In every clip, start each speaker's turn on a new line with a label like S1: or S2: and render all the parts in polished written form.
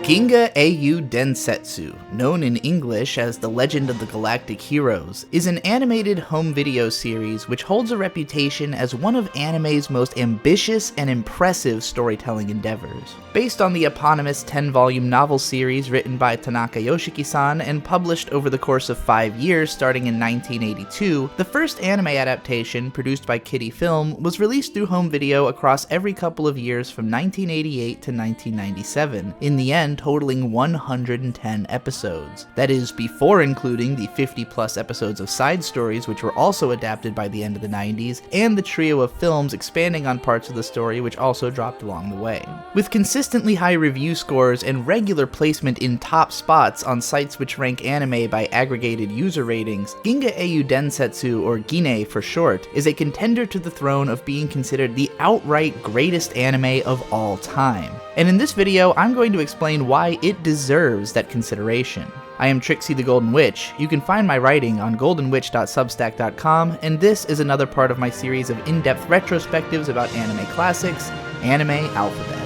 S1: Ginga Eiyuu Densetsu, known in English as The Legend of the Galactic Heroes, is an animated home video series which holds a reputation as one of anime's most ambitious and impressive storytelling endeavors. Based on the eponymous 10-volume novel series written by Tanaka Yoshiki-san and published over the course of 5 years starting in 1982, the first anime adaptation, produced by Kitty Film, was released through home video across every couple of years from 1988 to 1997, in the end totaling 110 episodes. That is, before including the 50-plus episodes of side stories which were also adapted by the end of the 90s, and the trio of films expanding on parts of the story which also dropped along the way. With consistently high review scores and regular placement in top spots on sites which rank anime by aggregated user ratings, Ginga Eiyuu Densetsu, or Gine for short, is a contender to the throne of being considered the outright greatest anime of all time. And in this video, I'm going to explain why it deserves that consideration. I am Trixie the Golden Witch. You can find my writing on goldenwitch.substack.com, and this is another part of my series of in-depth retrospectives about anime classics, Anime Alphabet.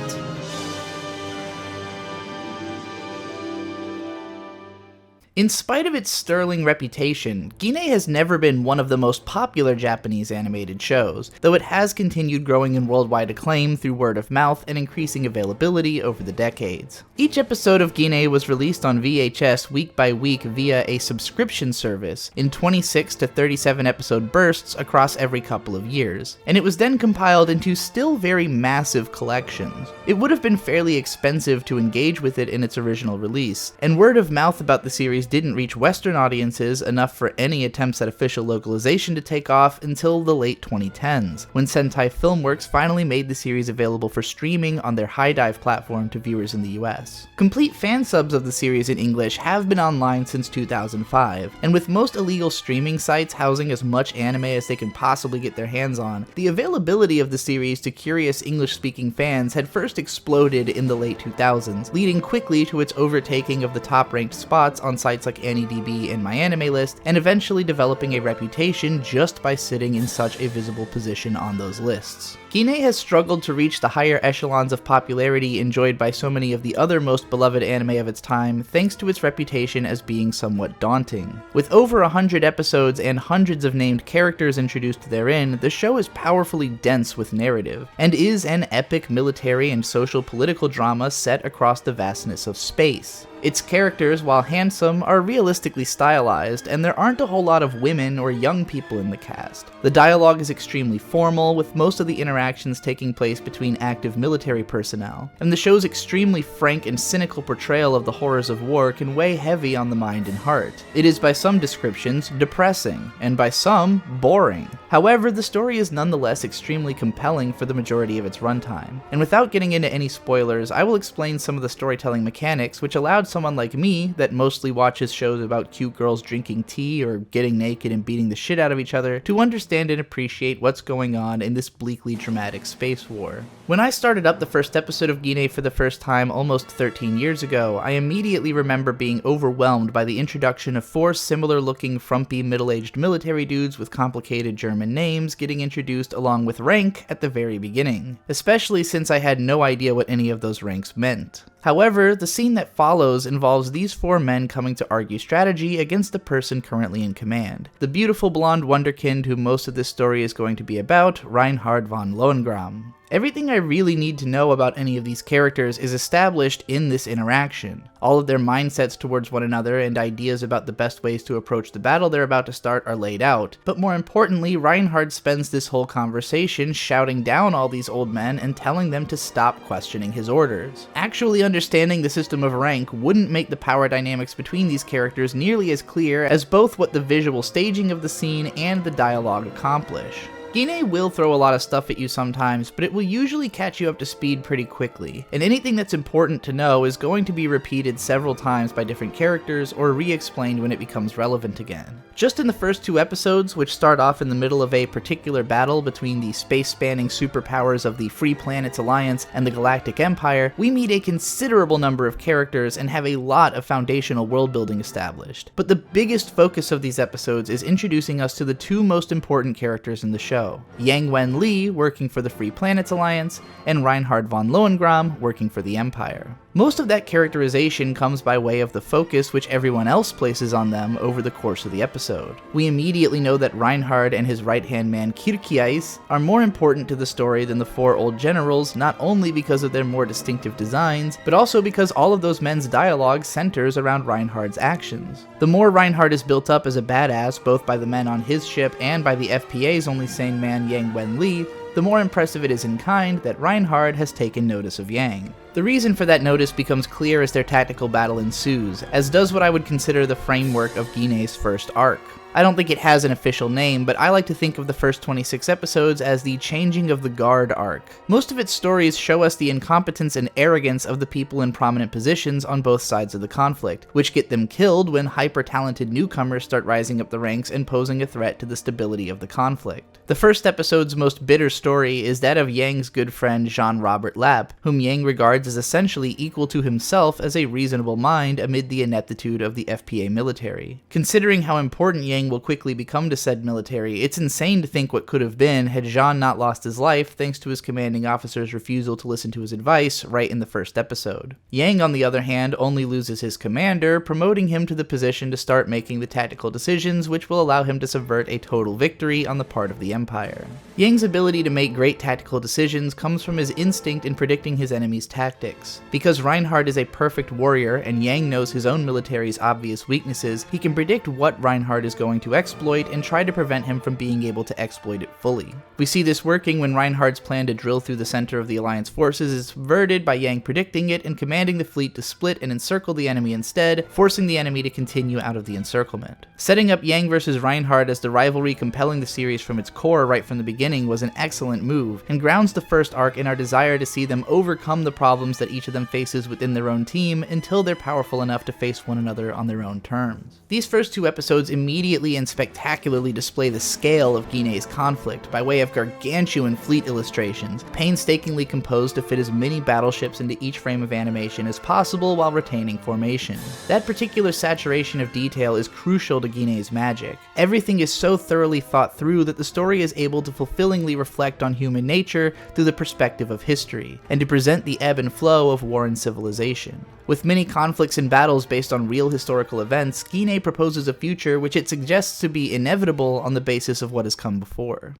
S1: In spite of its sterling reputation, Gine has never been one of the most popular Japanese animated shows, though it has continued growing in worldwide acclaim through word of mouth and increasing availability over the decades. Each episode of Gine was released on VHS week by week via a subscription service in 26 to 37 episode bursts across every couple of years, and it was then compiled into still very massive collections. It would have been fairly expensive to engage with it in its original release, and word of mouth about the series didn't reach Western audiences enough for any attempts at official localization to take off until the late 2010s, when Sentai Filmworks finally made the series available for streaming on their High Dive platform to viewers in the US. Complete fan subs of the series in English have been online since 2005, and with most illegal streaming sites housing as much anime as they can possibly get their hands on, the availability of the series to curious English-speaking fans had first exploded in the late 2000s, leading quickly to its overtaking of the top-ranked spots on sites like AnyDB and MyAnimeList, and eventually developing a reputation just by sitting in such a visible position on those lists. Gine has struggled to reach the higher echelons of popularity enjoyed by so many of the other most beloved anime of its time, thanks to its reputation as being somewhat daunting. With over 100 episodes and hundreds of named characters introduced therein, the show is powerfully dense with narrative, and is an epic military and social political drama set across the vastness of space. Its characters, while handsome, are realistically stylized, and there aren't a whole lot of women or young people in the cast. The dialogue is extremely formal, with most of the interactions taking place between active military personnel, and the show's extremely frank and cynical portrayal of the horrors of war can weigh heavy on the mind and heart. It is by some descriptions depressing, and by some boring. However, the story is nonetheless extremely compelling for the majority of its runtime, and without getting into any spoilers, I will explain some of the storytelling mechanics which allowed someone like me, that mostly watches shows about cute girls drinking tea or getting naked and beating the shit out of each other, to understand and appreciate what's going on in this bleakly dramatic space war. When I started up the first episode of Gine for the first time almost 13 years ago, I immediately remember being overwhelmed by the introduction of 4 similar-looking frumpy middle-aged military dudes with complicated German names getting introduced along with rank at the very beginning, especially since I had no idea what any of those ranks meant. However, the scene that follows involves these 4 men coming to argue strategy against the person currently in command, the beautiful blonde wonderkind who most of this story is going to be about, Reinhard von Lohengrin. Everything I really need to know about any of these characters is established in this interaction. All of their mindsets towards one another and ideas about the best ways to approach the battle they're about to start are laid out, but more importantly, Reinhard spends this whole conversation shouting down all these old men and telling them to stop questioning his orders. Actually understanding the system of rank wouldn't make the power dynamics between these characters nearly as clear as both what the visual staging of the scene and the dialogue accomplish. Gine will throw a lot of stuff at you sometimes, but it will usually catch you up to speed pretty quickly, and anything that's important to know is going to be repeated several times by different characters or re-explained when it becomes relevant again. Just in the first 2 episodes, which start off in the middle of a particular battle between the space-spanning superpowers of the Free Planets Alliance and the Galactic Empire, we meet a considerable number of characters and have a lot of foundational world-building established. But the biggest focus of these episodes is introducing us to the 2 most important characters in the show, Yang Wen Li working for the Free Planets Alliance, and Reinhard von Lohengrin working for the Empire. Most of that characterization comes by way of the focus which everyone else places on them over the course of the episode. We immediately know that Reinhard and his right-hand man Occupies are more important to the story than the four old generals, not only because of their more distinctive designs, but also because all of those men's dialogue centers around Reinhard's actions. The more Reinhard is built up as a badass both by the men on his ship and by the FPA's only sane man Yang Wenli, the more impressive it is in kind that Reinhard has taken notice of Yang. The reason for that notice becomes clear as their tactical battle ensues, as does what I would consider the framework of Ginei's first arc. I don't think it has an official name, but I like to think of the first 26 episodes as the Changing of the Guard arc. Most of its stories show us the incompetence and arrogance of the people in prominent positions on both sides of the conflict, which get them killed when hyper-talented newcomers start rising up the ranks and posing a threat to the stability of the conflict. The first episode's most bitter story is that of Yang's good friend Jean-Robert Lapp, whom Yang regards as essentially equal to himself as a reasonable mind amid the ineptitude of the FPA military. Considering how important Yang will quickly become to said military, it's insane to think what could have been had Jean not lost his life thanks to his commanding officer's refusal to listen to his advice right in the first episode. Yang, on the other hand, only loses his commander, promoting him to the position to start making the tactical decisions which will allow him to subvert a total victory on the part of the Empire. Yang's ability to make great tactical decisions comes from his instinct in predicting his enemy's tactics. Because Reinhard is a perfect warrior and Yang knows his own military's obvious weaknesses, he can predict what Reinhard is going to exploit and try to prevent him from being able to exploit it fully. We see this working when Reinhard's plan to drill through the center of the Alliance forces is subverted by Yang predicting it and commanding the fleet to split and encircle the enemy instead, forcing the enemy to continue out of the encirclement. Setting up Yang versus Reinhard as the rivalry compelling the series from its core right from the beginning was an excellent move, and grounds the first arc in our desire to see them overcome the problems that each of them faces within their own team until they're powerful enough to face one another on their own terms. These first two episodes immediately and spectacularly display the scale of Ginei's conflict by way of gargantuan fleet illustrations, painstakingly composed to fit as many battleships into each frame of animation as possible while retaining formation. That particular saturation of detail is crucial to Ginei's magic. Everything is so thoroughly thought through that the story is able to fulfillingly reflect on human nature through the perspective of history, and to present the ebb and flow of war and civilization. With many conflicts and battles based on real historical events, Ginei proposes a future which it suggests to be inevitable on the basis of what has come before.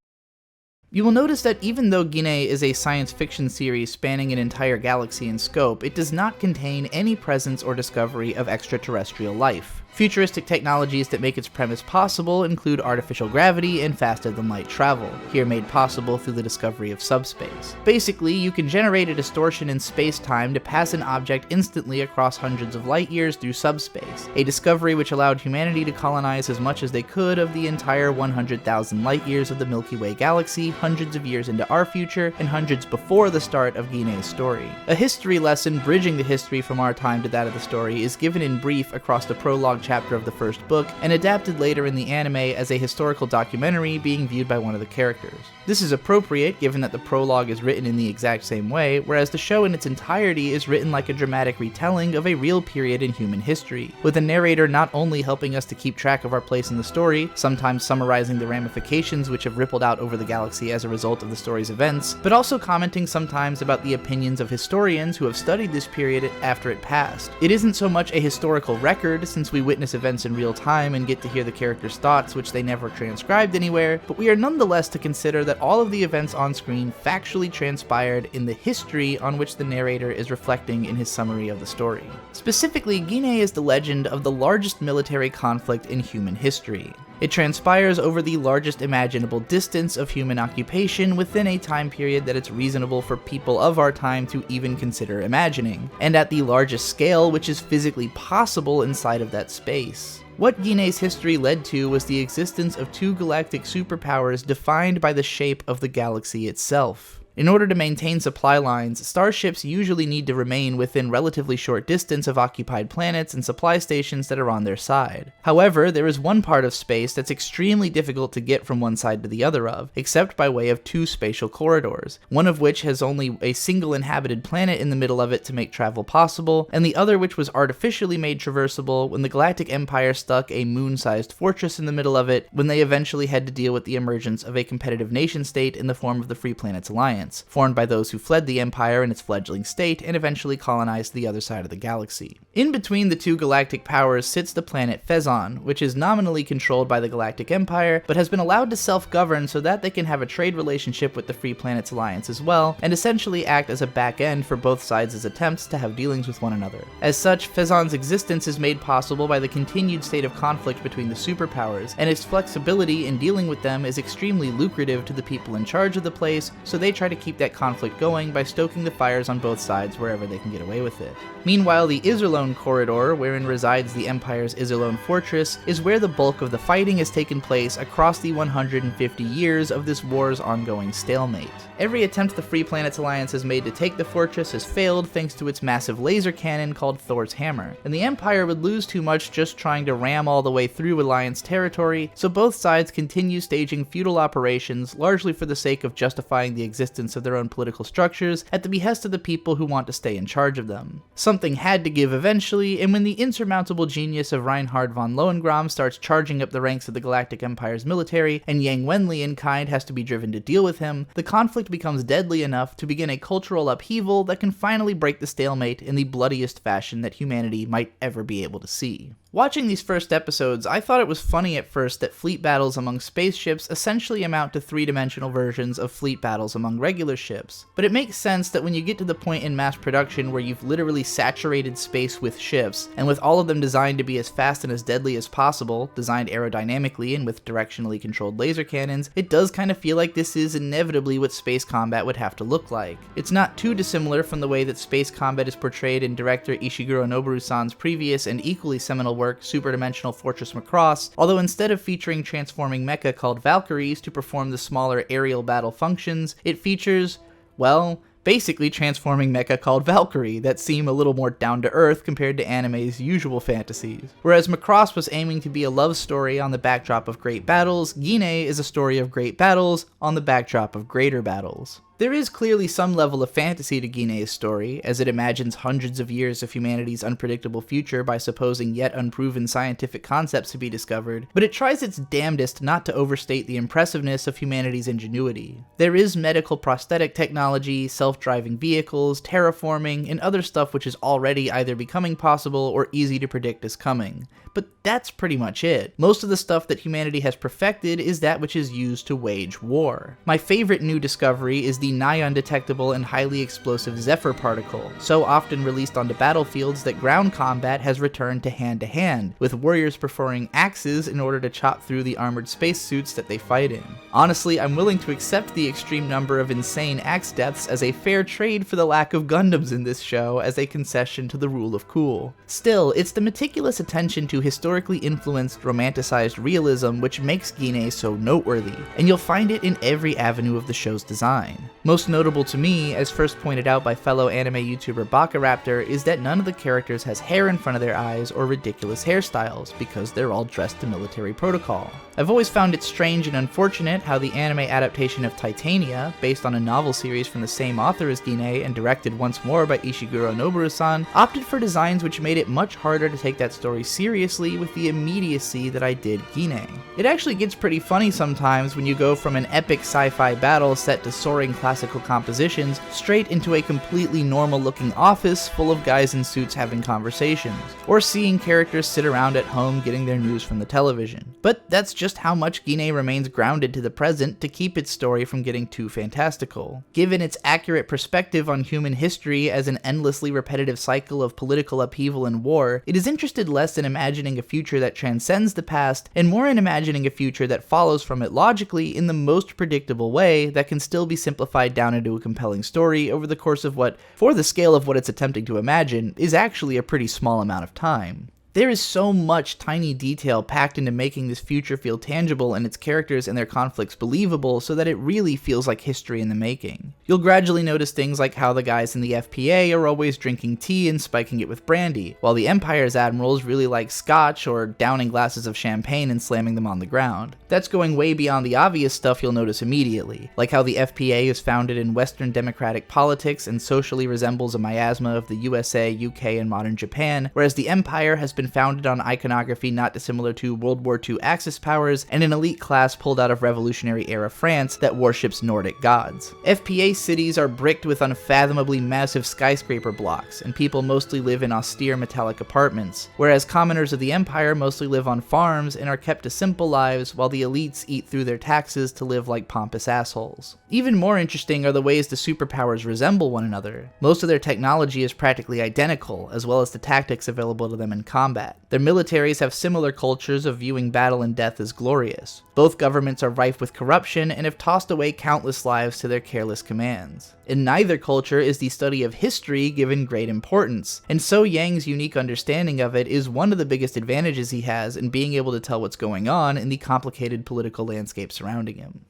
S1: You will notice that even though Ginei is a science fiction series spanning an entire galaxy in scope, it does not contain any presence or discovery of extraterrestrial life. Futuristic technologies that make its premise possible include artificial gravity and faster-than-light travel, here made possible through the discovery of subspace. Basically, you can generate a distortion in space-time to pass an object instantly across hundreds of light years through subspace, a discovery which allowed humanity to colonize as much as they could of the entire 100,000 light-years of the Milky Way galaxy hundreds of years into our future and hundreds before the start of Ginei's story. A history lesson bridging the history from our time to that of the story is given in brief across the prologue chapter of the first book, and adapted later in the anime as a historical documentary being viewed by one of the characters. This is appropriate given that the prologue is written in the exact same way, whereas the show in its entirety is written like a dramatic retelling of a real period in human history, with the narrator not only helping us to keep track of our place in the story, sometimes summarizing the ramifications which have rippled out over the galaxy as a result of the story's events, but also commenting sometimes about the opinions of historians who have studied this period after it passed. It isn't so much a historical record, since we witness events in real time and get to hear the characters' thoughts which they never transcribed anywhere, but we are nonetheless to consider that all of the events on screen factually transpired in the history on which the narrator is reflecting in his summary of the story. Specifically, Ginei is the legend of the largest military conflict in human history. It transpires over the largest imaginable distance of human occupation within a time period that it's reasonable for people of our time to even consider imagining, and at the largest scale which is physically possible inside of that space. What Ginei's history led to was the existence of two galactic superpowers defined by the shape of the galaxy itself. In order to maintain supply lines, starships usually need to remain within relatively short distance of occupied planets and supply stations that are on their side. However, there is one part of space that's extremely difficult to get from one side to the other of, except by way of two spatial corridors, one of which has only a single inhabited planet in the middle of it to make travel possible, and the other which was artificially made traversable when the Galactic Empire stuck a moon-sized fortress in the middle of it when they eventually had to deal with the emergence of a competitive nation-state in the form of the Free Planets Alliance. Alliance, formed by those who fled the Empire in its fledgling state and eventually colonized the other side of the galaxy. In between the two galactic powers sits the planet Phezon, which is nominally controlled by the Galactic Empire, but has been allowed to self-govern so that they can have a trade relationship with the Free Planets Alliance as well, and essentially act as a back end for both sides' attempts to have dealings with one another. As such, Phezon's existence is made possible by the continued state of conflict between the superpowers, and its flexibility in dealing with them is extremely lucrative to the people in charge of the place, so they try to keep that conflict going by stoking the fires on both sides wherever they can get away with it. Meanwhile, the Iserlohn Corridor, wherein resides the Empire's Iserlohn Fortress, is where the bulk of the fighting has taken place across the 150 years of this war's ongoing stalemate. Every attempt the Free Planets Alliance has made to take the fortress has failed thanks to its massive laser cannon called Thor's Hammer, and the Empire would lose too much just trying to ram all the way through Alliance territory, so both sides continue staging feudal operations largely for the sake of justifying the existence of their own political structures at the behest of the people who want to stay in charge of them. Something had to give eventually, and when the insurmountable genius of Reinhard von Lohengramm starts charging up the ranks of the Galactic Empire's military, and Yang Wenli in kind has to be driven to deal with him, the conflict becomes deadly enough to begin a cultural upheaval that can finally break the stalemate in the bloodiest fashion that humanity might ever be able to see. Watching these first episodes, I thought it was funny at first that fleet battles among spaceships essentially amount to three-dimensional versions of fleet battles among regular ships. But it makes sense that when you get to the point in mass production where you've literally saturated space with ships, and with all of them designed to be as fast and as deadly as possible, designed aerodynamically and with directionally controlled laser cannons, it does kind of feel like this is inevitably what space combat would have to look like. It's not too dissimilar from the way that space combat is portrayed in director Ishiguro Noboru-san's previous and equally seminal work, Superdimensional Fortress Macross, although instead of featuring transforming mecha called Valkyries to perform the smaller aerial battle functions, it features, well, basically transforming mecha called Valkyrie that seem a little more down-to-earth compared to anime's usual fantasies. Whereas Macross was aiming to be a love story on the backdrop of great battles, Ginga is a story of great battles on the backdrop of greater battles. There is clearly some level of fantasy to Ginga's story, as it imagines hundreds of years of humanity's unpredictable future by supposing yet unproven scientific concepts to be discovered, but it tries its damnedest not to overstate the impressiveness of humanity's ingenuity. There is medical prosthetic technology, self-driving vehicles, terraforming, and other stuff which is already either becoming possible or easy to predict is coming. But that's pretty much it. Most of the stuff that humanity has perfected is that which is used to wage war. My favorite new discovery is the nigh-undetectable and highly explosive Zephyr particle, so often released onto battlefields that ground combat has returned to hand-to-hand, with warriors preferring axes in order to chop through the armored spacesuits that they fight in. Honestly, I'm willing to accept the extreme number of insane axe deaths as a fair trade for the lack of Gundams in this show as a concession to the rule of cool. Still, it's the meticulous attention to historically influenced, romanticized realism which makes Ginga so noteworthy, and you'll find it in every avenue of the show's design. Most notable to me, as first pointed out by fellow anime YouTuber Bakaraptor, is that none of the characters has hair in front of their eyes or ridiculous hairstyles, because they're all dressed to military protocol. I've always found it strange and unfortunate how the anime adaptation of Titania, based on a novel series from the same author as Ginga and directed once more by Ishiguro Noboru-san, opted for designs which made it much harder to take that story seriously with the immediacy that I did Ginga. It actually gets pretty funny sometimes when you go from an epic sci-fi battle set to soaring classical compositions straight into a completely normal-looking office full of guys in suits having conversations, or seeing characters sit around at home getting their news from the television. But that's just how much Ginga remains grounded to the present to keep its story from getting too fantastical. Given its accurate perspective on human history as an endlessly repetitive cycle of political upheaval and war, it is interested less in imagining a future that transcends the past and more in imagining a future that follows from it logically in the most predictable way that can still be simplified down into a compelling story over the course of what, for the scale of what it's attempting to imagine, is actually a pretty small amount of time. There is so much tiny detail packed into making this future feel tangible and its characters and their conflicts believable so that it really feels like history in the making. You'll gradually notice things like how the guys in the FPA are always drinking tea and spiking it with brandy, while the Empire's admirals really like scotch or downing glasses of champagne and slamming them on the ground. That's going way beyond the obvious stuff you'll notice immediately, like how the FPA is founded in Western democratic politics and socially resembles a miasma of the USA, UK, and modern Japan, whereas the Empire has been been founded on iconography not dissimilar to World War II Axis powers, and an elite class pulled out of Revolutionary-era France that worships Nordic gods. FPA cities are bricked with unfathomably massive skyscraper blocks, and people mostly live in austere metallic apartments, whereas commoners of the Empire mostly live on farms and are kept to simple lives, while the elites eat through their taxes to live like pompous assholes. Even more interesting are the ways the superpowers resemble one another. Most of their technology is practically identical, as well as the tactics available to them in combat. Their militaries have similar cultures of viewing battle and death as glorious. Both governments are rife with corruption and have tossed away countless lives to their careless commands. In neither culture is the study of history given great importance, and so Yang's unique understanding of it is one of the biggest advantages he has in being able to tell what's going on in the complicated political landscape surrounding him.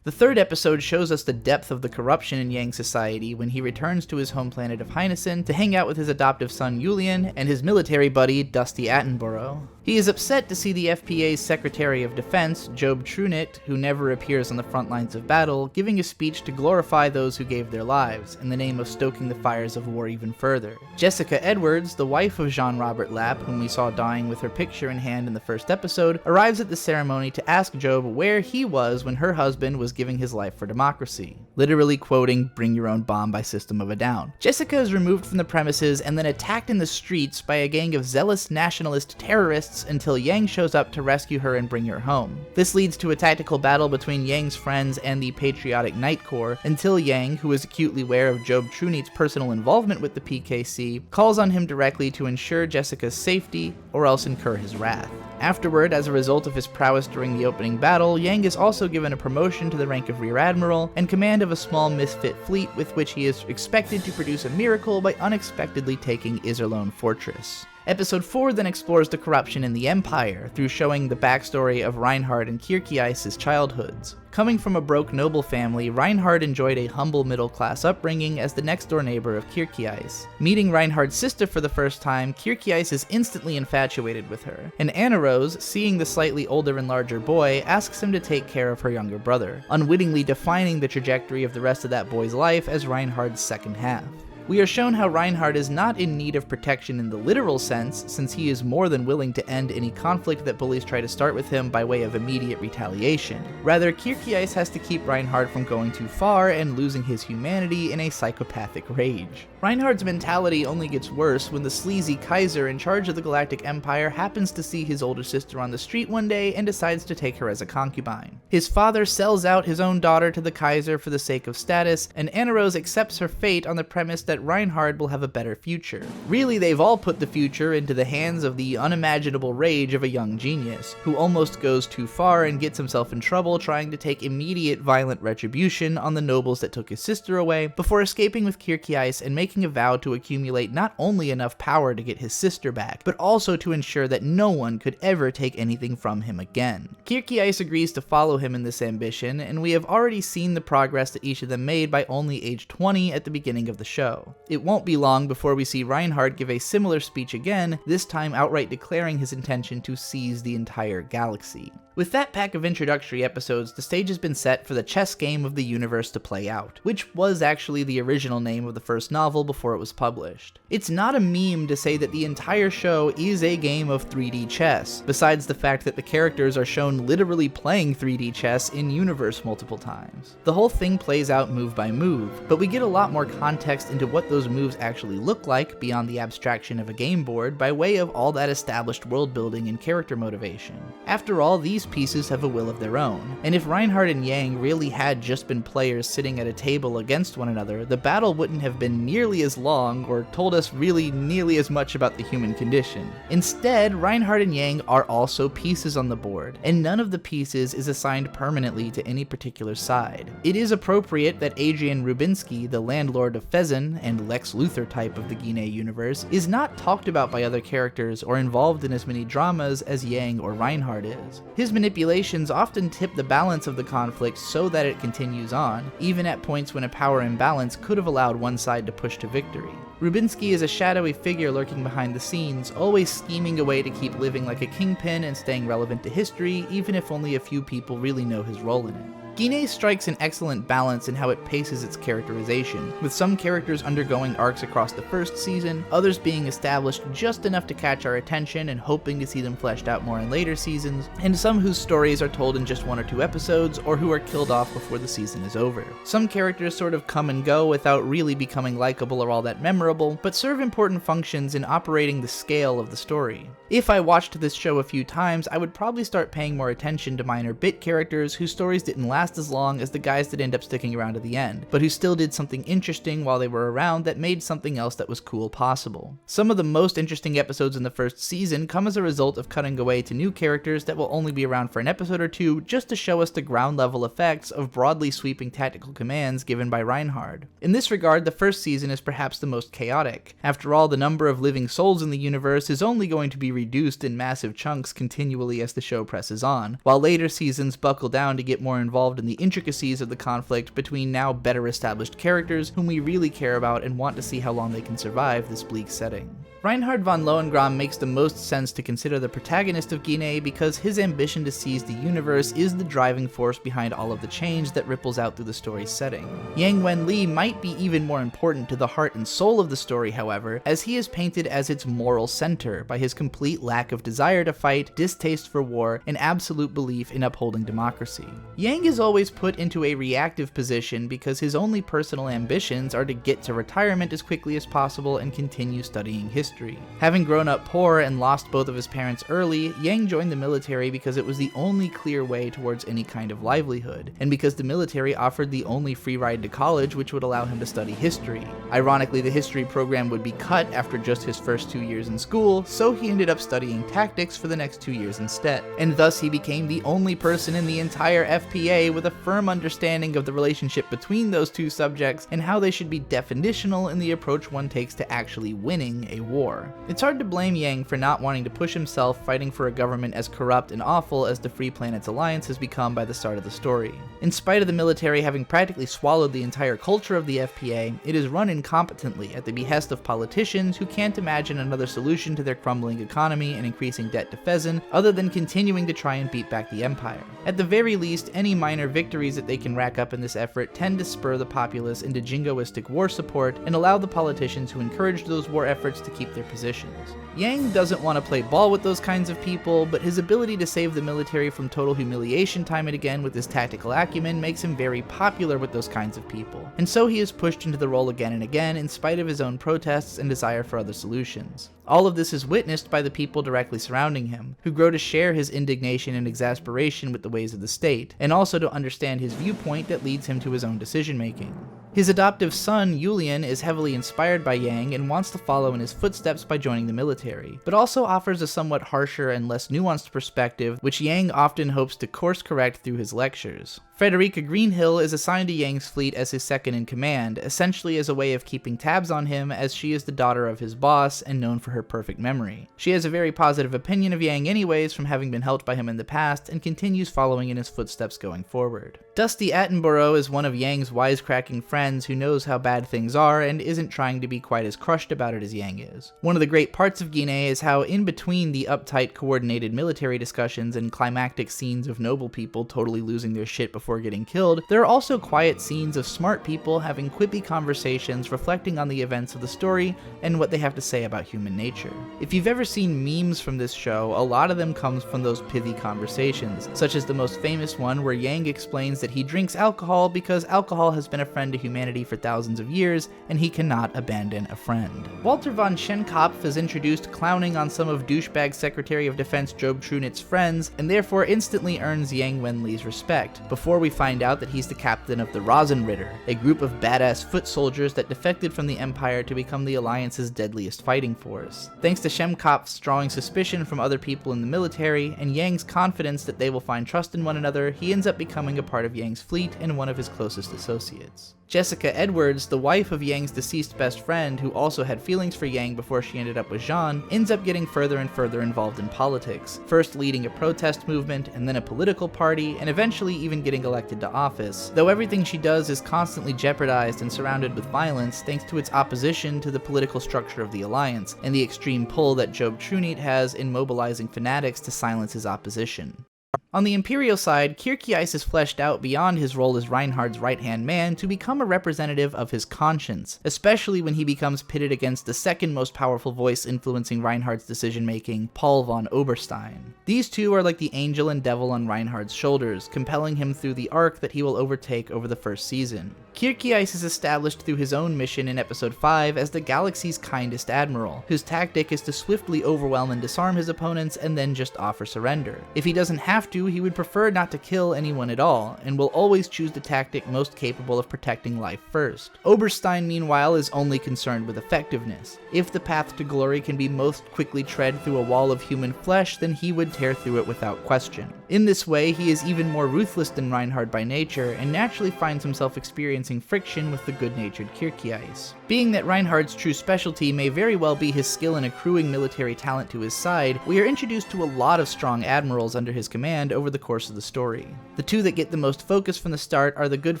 S1: The third episode shows us the depth of the corruption in Yang society when he returns to his home planet of Heinesen to hang out with his adoptive son Julian and his military buddy Dusty Attenborough. He is upset to see the FPA's Secretary of Defense, Job Trunit, who never appears on the front lines of battle, giving a speech to glorify those who gave their lives, in the name of stoking the fires of war even further. Jessica Edwards, the wife of Jean-Robert Lapp, whom we saw dying with her picture in hand in the first episode, arrives at the ceremony to ask Job where he was when her husband was giving his life for democracy, literally quoting "Bring Your Own Bomb" by System of a Down. Jessica is removed from the premises and then attacked in the streets by a gang of zealous nationalist terrorists until Yang shows up to rescue her and bring her home. This leads to a tactical battle between Yang's friends and the patriotic Night Corps, until Yang, who is acutely aware of Job Trunit's personal involvement with the PKC, calls on him directly to ensure Jessica's safety, or else incur his wrath. Afterward, as a result of his prowess during the opening battle, Yang is also given a promotion to the rank of Rear Admiral and command of a small misfit fleet with which he is expected to produce a miracle by unexpectedly taking Iserlohn Fortress. Episode 4 then explores the corruption in the Empire through showing the backstory of Reinhard and Kircheis' childhoods. Coming from a broke noble family, Reinhard enjoyed a humble middle-class upbringing as the next-door neighbor of Kircheis. Meeting Reinhard's sister for the first time, Kircheis is instantly infatuated with her, and Anna-Rose, seeing the slightly older and larger boy, asks him to take care of her younger brother, unwittingly defining the trajectory of the rest of that boy's life as Reinhard's second half. We are shown how Reinhard is not in need of protection in the literal sense, since he is more than willing to end any conflict that bullies try to start with him by way of immediate retaliation. Rather, Kircheis has to keep Reinhard from going too far and losing his humanity in a psychopathic rage. Reinhard's mentality only gets worse when the sleazy Kaiser in charge of the Galactic Empire happens to see his older sister on the street one day and decides to take her as a concubine. His father sells out his own daughter to the Kaiser for the sake of status, and Anna-Rose accepts her fate on the premise that Reinhard will have a better future. Really, they've all put the future into the hands of the unimaginable rage of a young genius, who almost goes too far and gets himself in trouble trying to take immediate violent retribution on the nobles that took his sister away, before escaping with Kircheis and making a vow to accumulate not only enough power to get his sister back, but also to ensure that no one could ever take anything from him again. Kircheis agrees to follow him in this ambition, and we have already seen the progress that each of them made by only age 20 at the beginning of the show. It won't be long before we see Reinhard give a similar speech again, this time outright declaring his intention to seize the entire galaxy. With that pack of introductory episodes, the stage has been set for the chess game of the universe to play out, which was actually the original name of the first novel before it was published. It's not a meme to say that the entire show is a game of 3D chess, besides the fact that the characters are shown literally playing 3D chess in-universe multiple times. The whole thing plays out move by move, but we get a lot more context into what those moves actually look like beyond the abstraction of a game board by way of all that established world building and character motivation. After all, these pieces have a will of their own, and if Reinhard and Yang really had just been players sitting at a table against one another, the battle wouldn't have been nearly as long or told us really nearly as much about the human condition. Instead, Reinhard and Yang are also pieces on the board, and none of the pieces is assigned permanently to any particular side. It is appropriate that Adrian Rubinsky, the landlord of Fezzen and Lex Luthor type of the Ginga universe, is not talked about by other characters or involved in as many dramas as Yang or Reinhard is. His manipulations often tip the balance of the conflict so that it continues on, even at points when a power imbalance could have allowed one side to push to victory. Rubinsky is a shadowy figure lurking behind the scenes, always scheming a way to keep living like a kingpin and staying relevant to history, even if only a few people really know his role in it. Ginna strikes an excellent balance in how it paces its characterization, with some characters undergoing arcs across the first season, others being established just enough to catch our attention and hoping to see them fleshed out more in later seasons, and some whose stories are told in just 1 or 2 episodes, or who are killed off before the season is over. Some characters sort of come and go without really becoming likable or all that memorable, but serve important functions in operating the scale of the story. If I watched this show a few times, I would probably start paying more attention to minor bit characters whose stories didn't last as long as the guys that end up sticking around to the end, but who still did something interesting while they were around that made something else that was cool possible. Some of the most interesting episodes in the first season come as a result of cutting away to new characters that will only be around for an episode or 2 just to show us the ground level effects of broadly sweeping tactical commands given by Reinhard. In this regard, the first season is perhaps the most chaotic. After all, the number of living souls in the universe is only going to be reduced in massive chunks continually as the show presses on, while later seasons buckle down to get more involved in the intricacies of the conflict between now better established characters whom we really care about and want to see how long they can survive this bleak setting. Reinhard von Lohengrin makes the most sense to consider the protagonist of Ginna because his ambition to seize the universe is the driving force behind all of the change that ripples out through the story's setting. Yang Wen-li might be even more important to the heart and soul of the story, however, as he is painted as its moral center by his complete lack of desire to fight, distaste for war, and absolute belief in upholding democracy. Yang is always put into a reactive position because his only personal ambitions are to get to retirement as quickly as possible and continue studying history. Having grown up poor and lost both of his parents early, Yang joined the military because it was the only clear way towards any kind of livelihood, and because the military offered the only free ride to college which would allow him to study history. Ironically, the history program would be cut after just his first 2 years in school, so he ended up studying tactics for the next 2 years instead, and thus he became the only person in the entire FPA with a firm understanding of the relationship between those two subjects and how they should be definitional in the approach one takes to actually winning a war. It's hard to blame Yang for not wanting to push himself fighting for a government as corrupt and awful as the Free Planets Alliance has become by the start of the story. In spite of the military having practically swallowed the entire culture of the FPA, it is run incompetently at the behest of politicians who can't imagine another solution to their crumbling economy and increasing debt to Fezzen other than continuing to try and beat back the Empire. At the very least, any minor victories that they can rack up in this effort tend to spur the populace into jingoistic war support and allow the politicians who encouraged those war efforts to keep their positions. Yang doesn't want to play ball with those kinds of people, but his ability to save the military from total humiliation time and again with his tactical acumen makes him very popular with those kinds of people, and so he is pushed into the role again and again in spite of his own protests and desire for other solutions. All of this is witnessed by the people directly surrounding him, who grow to share his indignation and exasperation with the ways of the state, and also to understand his viewpoint that leads him to his own decision-making. His adoptive son, Julian, is heavily inspired by Yang and wants to follow in his footsteps by joining the military, but also offers a somewhat harsher and less nuanced perspective, which Yang often hopes to course-correct through his lectures. Frederica Greenhill is assigned to Yang's fleet as his second-in-command, essentially as a way of keeping tabs on him as she is the daughter of his boss and known for her perfect memory. She has a very positive opinion of Yang anyways from having been helped by him in the past and continues following in his footsteps going forward. Dusty Attenborough is one of Yang's wisecracking friends who knows how bad things are and isn't trying to be quite as crushed about it as Yang is. One of the great parts of Ginna is how in between the uptight coordinated military discussions and climactic scenes of noble people totally losing their shit before getting killed, there are also quiet scenes of smart people having quippy conversations reflecting on the events of the story and what they have to say about human nature. If you've ever seen memes from this show, a lot of them comes from those pithy conversations, such as the most famous one where Yang explains that he drinks alcohol because alcohol has been a friend to humanity for thousands of years and he cannot abandon a friend. Walter von Schenkopf is introduced clowning on some of douchebag Secretary of Defense Job Trunitz's friends and therefore instantly earns Yang Wen-li's respect, before we find out that he's the captain of the Rosenritter, a group of badass foot soldiers that defected from the Empire to become the Alliance's deadliest fighting force. Thanks to Schenkopf's drawing suspicion from other people in the military, and Yang's confidence that they will find trust in one another, he ends up becoming a part of Yang's fleet and one of his closest associates. Jessica Edwards, the wife of Yang's deceased best friend who also had feelings for Yang before she ended up with Jean, ends up getting further and further involved in politics, first leading a protest movement and then a political party, and eventually even getting elected to office, though everything she does is constantly jeopardized and surrounded with violence thanks to its opposition to the political structure of the Alliance, and the extreme pull that Job Trunit has in mobilizing fanatics to silence his opposition. On the Imperial side, Kirkiais is fleshed out beyond his role as Reinhardt's right-hand man to become a representative of his conscience, especially when he becomes pitted against the second most powerful voice influencing Reinhardt's decision-making, Paul von Oberstein. These two are like the angel and devil on Reinhardt's shoulders, compelling him through the arc that he will overtake over the first season. Kirkiais is established through his own mission in episode 5 as the galaxy's kindest admiral, whose tactic is to swiftly overwhelm and disarm his opponents and then just offer surrender. If he doesn't have to, he would prefer not to kill anyone at all, and will always choose the tactic most capable of protecting life first. Oberstein, meanwhile, is only concerned with effectiveness. If the path to glory can be most quickly tread through a wall of human flesh, then he would tear through it without question. In this way, he is even more ruthless than Reinhardt by nature, and naturally finds himself experiencing friction with the good-natured Kirkiais. Being that Reinhardt's true specialty may very well be his skill in accruing military talent to his side, we are introduced to a lot of strong admirals under his command over the course of the story. The two that get the most focus from the start are the good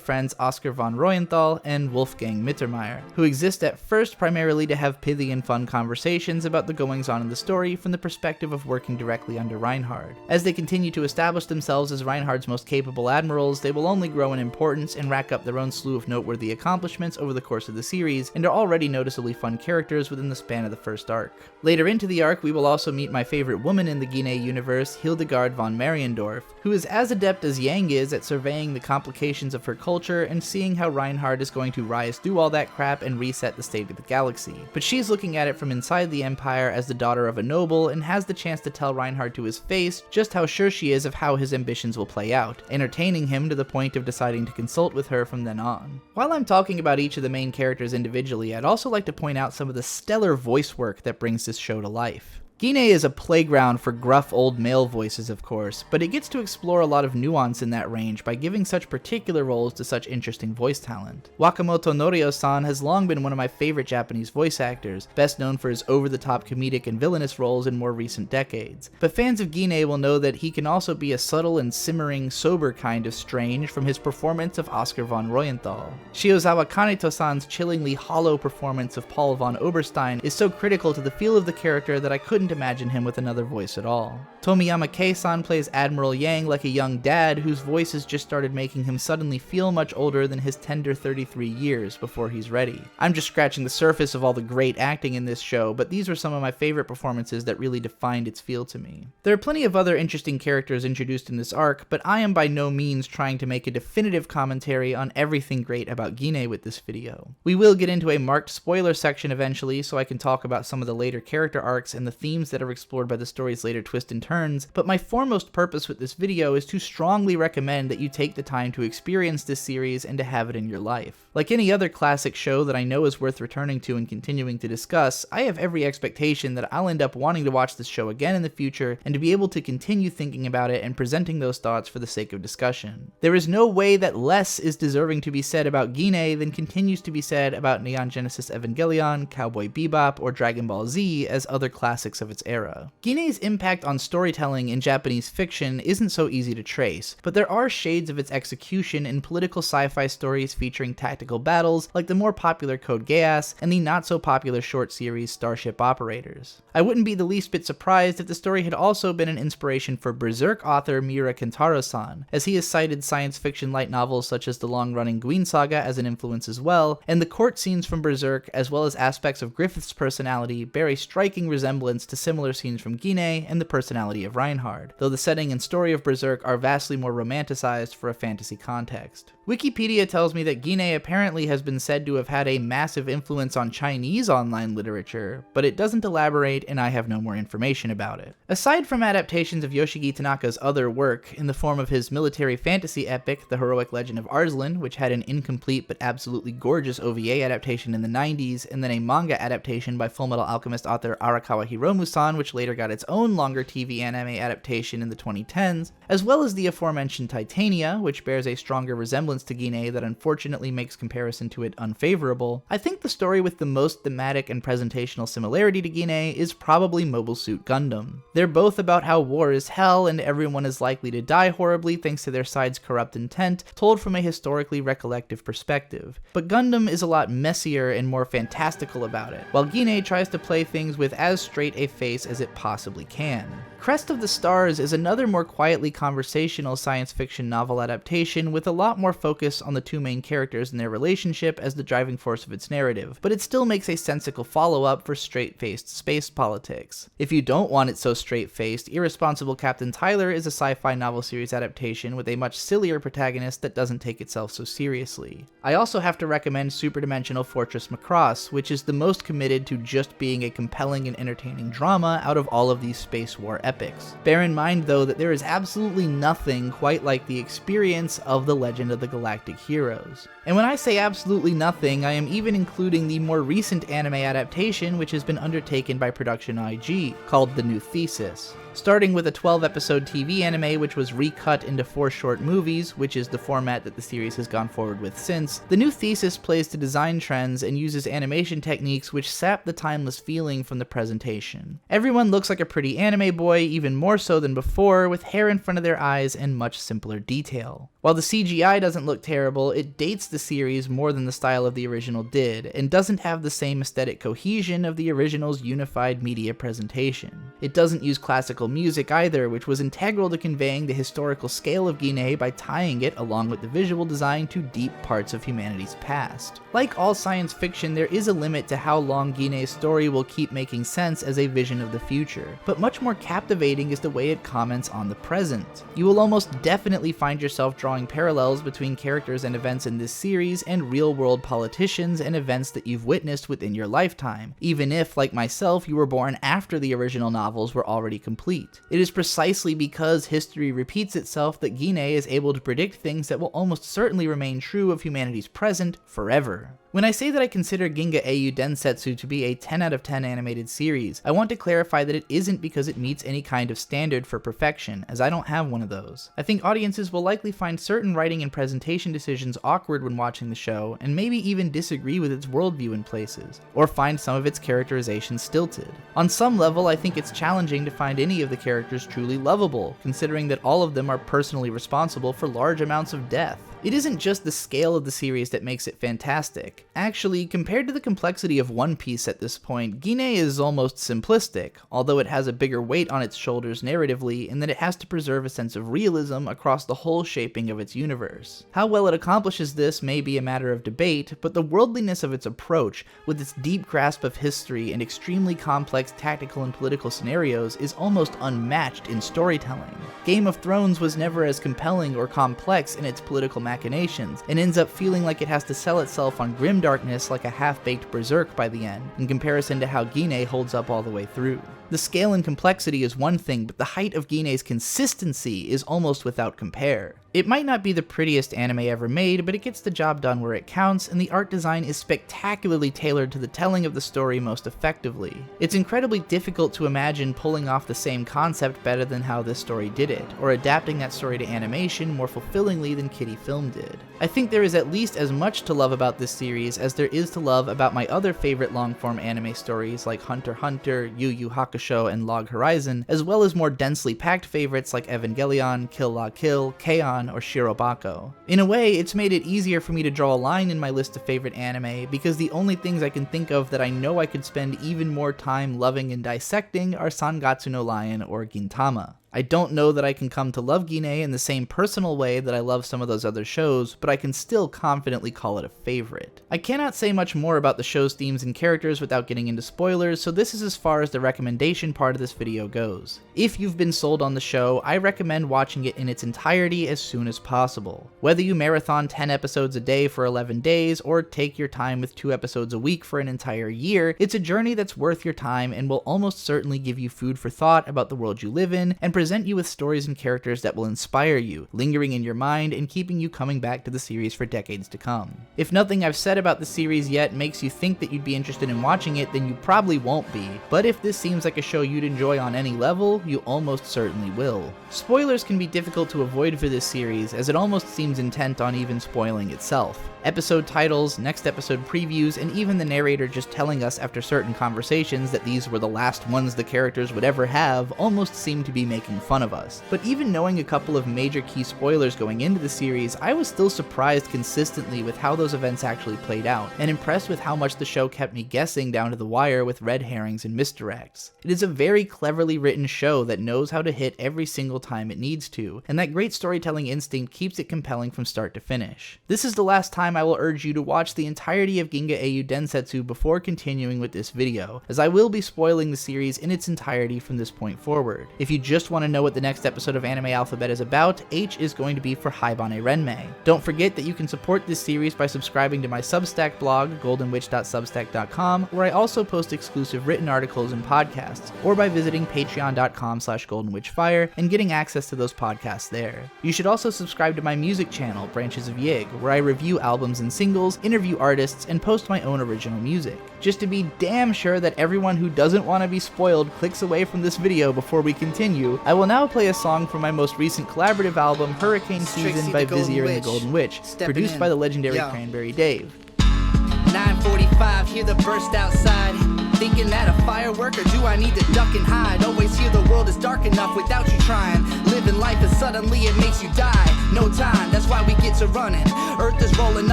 S1: friends Oskar von Reuenthal and Wolfgang Mittermeier, who exist at first primarily to have pithy and fun conversations about the goings-on in the story from the perspective of working directly under Reinhardt. As they continue to establish themselves as Reinhardt's most capable admirals, they will only grow in importance and rack up their own slew of noteworthy accomplishments over the course of the series, and are already noticeably fun characters within the span of the first arc. Later into the arc, we will also meet my favorite woman in the Ginga universe, Hildegard Von Mariendorf, who is as adept as Yang is at surveying the complications of her culture and seeing how Reinhardt is going to rise through all that crap and reset the state of the galaxy. But she's looking at it from inside the Empire as the daughter of a noble and has the chance to tell Reinhardt to his face just how sure she is of how his ambitions will play out, entertaining him to the point of deciding to consult with her from then on. While I'm talking about each of the main characters individually, I'd also like to point out some of the stellar voice work that brings this show to life. Ginga is a playground for gruff old male voices, of course, but it gets to explore a lot of nuance in that range by giving such particular roles to such interesting voice talent. Wakamoto Norio-san has long been one of my favorite Japanese voice actors, best known for his over-the-top comedic and villainous roles in more recent decades. But fans of Ginga will know that he can also be a subtle and simmering, sober kind of strange from his performance of Oskar von Reuenthal. Shiozawa Kaneto-san's chillingly hollow performance of Paul von Oberstein is so critical to the feel of the character that I couldn't imagine him with another voice at all. Tomiyama Kei-san plays Admiral Yang like a young dad whose voice has just started making him suddenly feel much older than his tender 33 years before he's ready. I'm just scratching the surface of all the great acting in this show, but these were some of my favorite performances that really defined its feel to me. There are plenty of other interesting characters introduced in this arc, but I am by no means trying to make a definitive commentary on everything great about Ginga with this video. We will get into a marked spoiler section eventually, so I can talk about some of the later character arcs and the themes that are explored by the story's later twists and turns, but my foremost purpose with this video is to strongly recommend that you take the time to experience this series and to have it in your life. Like any other classic show that I know is worth returning to and continuing to discuss, I have every expectation that I'll end up wanting to watch this show again in the future and to be able to continue thinking about it and presenting those thoughts for the sake of discussion. There is no way that less is deserving to be said about Ginga than continues to be said about Neon Genesis Evangelion, Cowboy Bebop, or Dragon Ball Z as other classics of its era. Ginga's impact on storytelling in Japanese fiction isn't so easy to trace, but there are shades of its execution in political sci-fi stories featuring tactical battles like the more popular Code Geass and the not so popular short series Starship Operators. I wouldn't be the least bit surprised if the story had also been an inspiration for Berserk author Miura Kentaro-san, as he has cited science fiction light novels such as the long-running Gwyn Saga as an influence as well, and the court scenes from Berserk as well as aspects of Griffith's personality bear a striking resemblance to similar scenes from Ginga and the personality of Reinhardt, though the setting and story of Berserk are vastly more romanticized for a fantasy context. Wikipedia tells me that Ginga apparently has been said to have had a massive influence on Chinese online literature, but it doesn't elaborate and I have no more information about it. Aside from adaptations of Yoshiki Tanaka's other work, in the form of his military fantasy epic, The Heroic Legend of Arslan, which had an incomplete but absolutely gorgeous OVA adaptation in the 90s, and then a manga adaptation by Fullmetal Alchemist author Arakawa Hiromu-san, which later got its own longer TV anime adaptation in the 2010s, as well as the aforementioned Titania, which bears a stronger resemblance to Ginga that unfortunately makes comparison to it unfavorable, I think the story with the most thematic and presentational similarity to Ginga is probably Mobile Suit Gundam. They're both about how war is hell and everyone is likely to die horribly thanks to their side's corrupt intent, told from a historically recollective perspective. But Gundam is a lot messier and more fantastical about it, while Ginga tries to play things with as straight a face as it possibly can. Crest of the Stars is another more quietly conversational science fiction novel adaptation with a lot more focus on the two main characters and their relationship as the driving force of its narrative, but it still makes a sensical follow-up for straight-faced space politics. If you don't want it so straight-faced, Irresponsible Captain Tyler is a sci-fi novel series adaptation with a much sillier protagonist that doesn't take itself so seriously. I also have to recommend Superdimensional Fortress Macross, which is the most committed to just being a compelling and entertaining drama out of all of these space war epics. Bear in mind though that there is absolutely nothing quite like the experience of The Legend of the Galactic Heroes. And when I say absolutely nothing, I am even including the more recent anime adaptation which has been undertaken by Production IG, called The New Thesis. Starting with a 12-episode TV anime which was recut into 4 short movies, which is the format that the series has gone forward with since, The New Thesis plays to design trends and uses animation techniques which sap the timeless feeling from the presentation. Everyone looks like a pretty anime boy, even more so than before, with hair in front of their eyes and much simpler detail. While the CGI doesn't look terrible, it dates the series more than the style of the original did, and doesn't have the same aesthetic cohesion of the original's unified media presentation. It doesn't use classical music either, which was integral to conveying the historical scale of Ginga by tying it, along with the visual design, to deep parts of humanity's past. Like all science fiction, there is a limit to how long Ginga's story will keep making sense as a vision of the future, but much more captivating is the way it comments on the present. You will almost definitely find yourself drawing parallels between characters and events in this series and real-world politicians and events that you've witnessed within your lifetime, even if, like myself, you were born after the original novels were already complete. It is precisely because history repeats itself that Ginga is able to predict things that will almost certainly remain true of humanity's present forever. When I say that I consider Ginga Eiyuu Densetsu to be a 10 out of 10 animated series, I want to clarify that it isn't because it meets any kind of standard for perfection, as I don't have one of those. I think audiences will likely find certain writing and presentation decisions awkward when watching the show, and maybe even disagree with its worldview in places, or find some of its characterization stilted. On some level, I think it's challenging to find any of the characters truly lovable, considering that all of them are personally responsible for large amounts of death. It isn't just the scale of the series that makes it fantastic. Actually, compared to the complexity of One Piece at this point, Ginga is almost simplistic, although it has a bigger weight on its shoulders narratively in that it has to preserve a sense of realism across the whole shaping of its universe. How well it accomplishes this may be a matter of debate, but the worldliness of its approach, with its deep grasp of history and extremely complex tactical and political scenarios, is almost unmatched in storytelling. Game of Thrones was never as compelling or complex in its political machinations, and ends up feeling like it has to sell itself on grimdarkness like a half-baked berserk by the end, in comparison to how Ginga holds up all the way through. The scale and complexity is one thing, but the height of Ginga's consistency is almost without compare. It might not be the prettiest anime ever made, but it gets the job done where it counts, and the art design is spectacularly tailored to the telling of the story most effectively. It's incredibly difficult to imagine pulling off the same concept better than how this story did it, or adapting that story to animation more fulfillingly than Kitty Film did. I think there is at least as much to love about this series as there is to love about my other favorite long-form anime stories like Hunter x Hunter, Yu Yu Hakusho, and Log Horizon, as well as more densely packed favorites like Evangelion, Kill La Kill, K-On!, or Shirobako. In a way, it's made it easier for me to draw a line in my list of favorite anime because the only things I can think of that I know I could spend even more time loving and dissecting are Sangatsu no Lion or Gintama. I don't know that I can come to love Ginga in the same personal way that I love some of those other shows, but I can still confidently call it a favorite. I cannot say much more about the show's themes and characters without getting into spoilers, so this is as far as the recommendation part of this video goes. If you've been sold on the show, I recommend watching it in its entirety as soon as possible. Whether you marathon 10 episodes a day for 11 days, or take your time with 2 episodes a week for an entire year, it's a journey that's worth your time and will almost certainly give you food for thought about the world you live in, and present you with stories and characters that will inspire you, lingering in your mind and keeping you coming back to the series for decades to come. If nothing I've said about the series yet makes you think that you'd be interested in watching it, then you probably won't be, but if this seems like a show you'd enjoy on any level, you almost certainly will. Spoilers can be difficult to avoid for this series, as it almost seems intent on even spoiling itself. Episode titles, next episode previews, and even the narrator just telling us after certain conversations that these were the last ones the characters would ever have almost seem to be making making fun of us. But even knowing a couple of major key spoilers going into the series, I was still surprised consistently with how those events actually played out, and impressed with how much the show kept me guessing down to the wire with red herrings and misdirects. It is a very cleverly written show that knows how to hit every single time it needs to, and that great storytelling instinct keeps it compelling from start to finish. This is the last time I will urge you to watch the entirety of Ginga Eiyuu Densetsu before continuing with this video, as I will be spoiling the series in its entirety from this point forward. If you just want to know what the next episode of Anime Alphabet is about, H is going to be for Haibane Renmei. Don't forget that you can support this series by subscribing to my Substack blog, goldenwitch.substack.com, where I also post exclusive written articles and podcasts, or by visiting patreon.com/goldenwitchfire and getting access to those podcasts there. You should also subscribe to my music channel, Branches of Yig, where I review albums and singles, interview artists, and post my own original music. Just to be damn sure that everyone who doesn't want to be spoiled clicks away from this video before we continue, I will now play a song from my most recent collaborative album, Hurricane Season by Vizier and the Golden Witch, produced by the legendary Cranberry Dave.
S2: 9:45, hear the burst outside. Thinking that a firework, or do I need to duck and hide? Always hear the world is dark enough without you trying. Living life and suddenly it makes you die. No time, that's why we get to running. Earth is rolling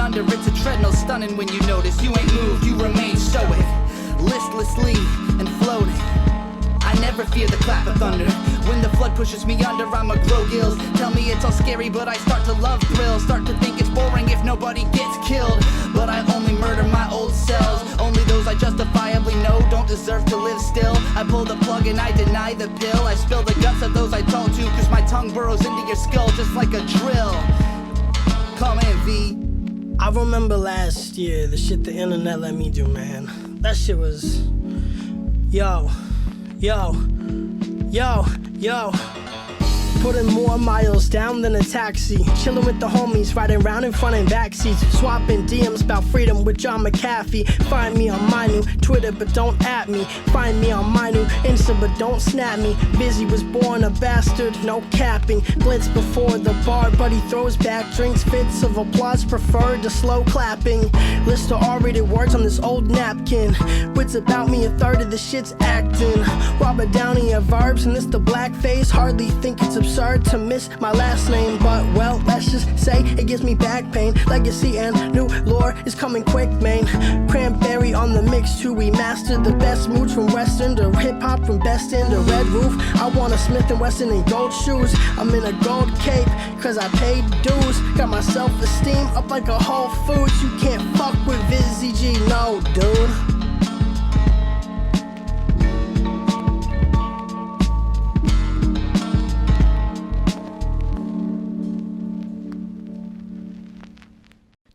S2: under, it's a treadmill, stunning when you notice you ain't moved, you remain stoic. Listlessly and floating, I never fear the clap of thunder. When the flood pushes me under, I'ma grow gills. Tell me it's all scary, but I start to love thrills. Start to think it's boring if nobody gets killed. But I only murder my old selves. Only those I justifiably know don't deserve to live still. I pull the plug and I deny the pill. I spill the guts of those I told to, cause my tongue burrows into your skull just like a drill. Come in, V.
S3: I remember last year, the shit the internet let me do, man. That shit was... Yo. Putting more miles down than a taxi. Chilling with the homies, riding round in front and back seats. Swapping DMs about freedom with John McAfee. Find me on my new Twitter, but don't at me. Find me on my new Insta, but don't snap me. Busy was born a bastard, no capping. Blitz before the bar, but he throws back drinks. Fits of applause preferred to slow clapping. List of R-rated words on this old napkin. Wits about me, a third of the shit's acting. Robert Downey of verbs, and this the blackface. Hardly think it's absurd to miss my last name, but well, let's just say it gives me back pain. Legacy and new lore is coming quick, man. Cranberry on the mix to remaster the best moods from Western to hip-hop, from Best in to Red Roof. I want a Smith & Wesson and gold shoes. I'm in a gold cape, cause I paid dues. Got my self-esteem up like a Whole Foods. You can't fuck with Vizzy G, no, dude.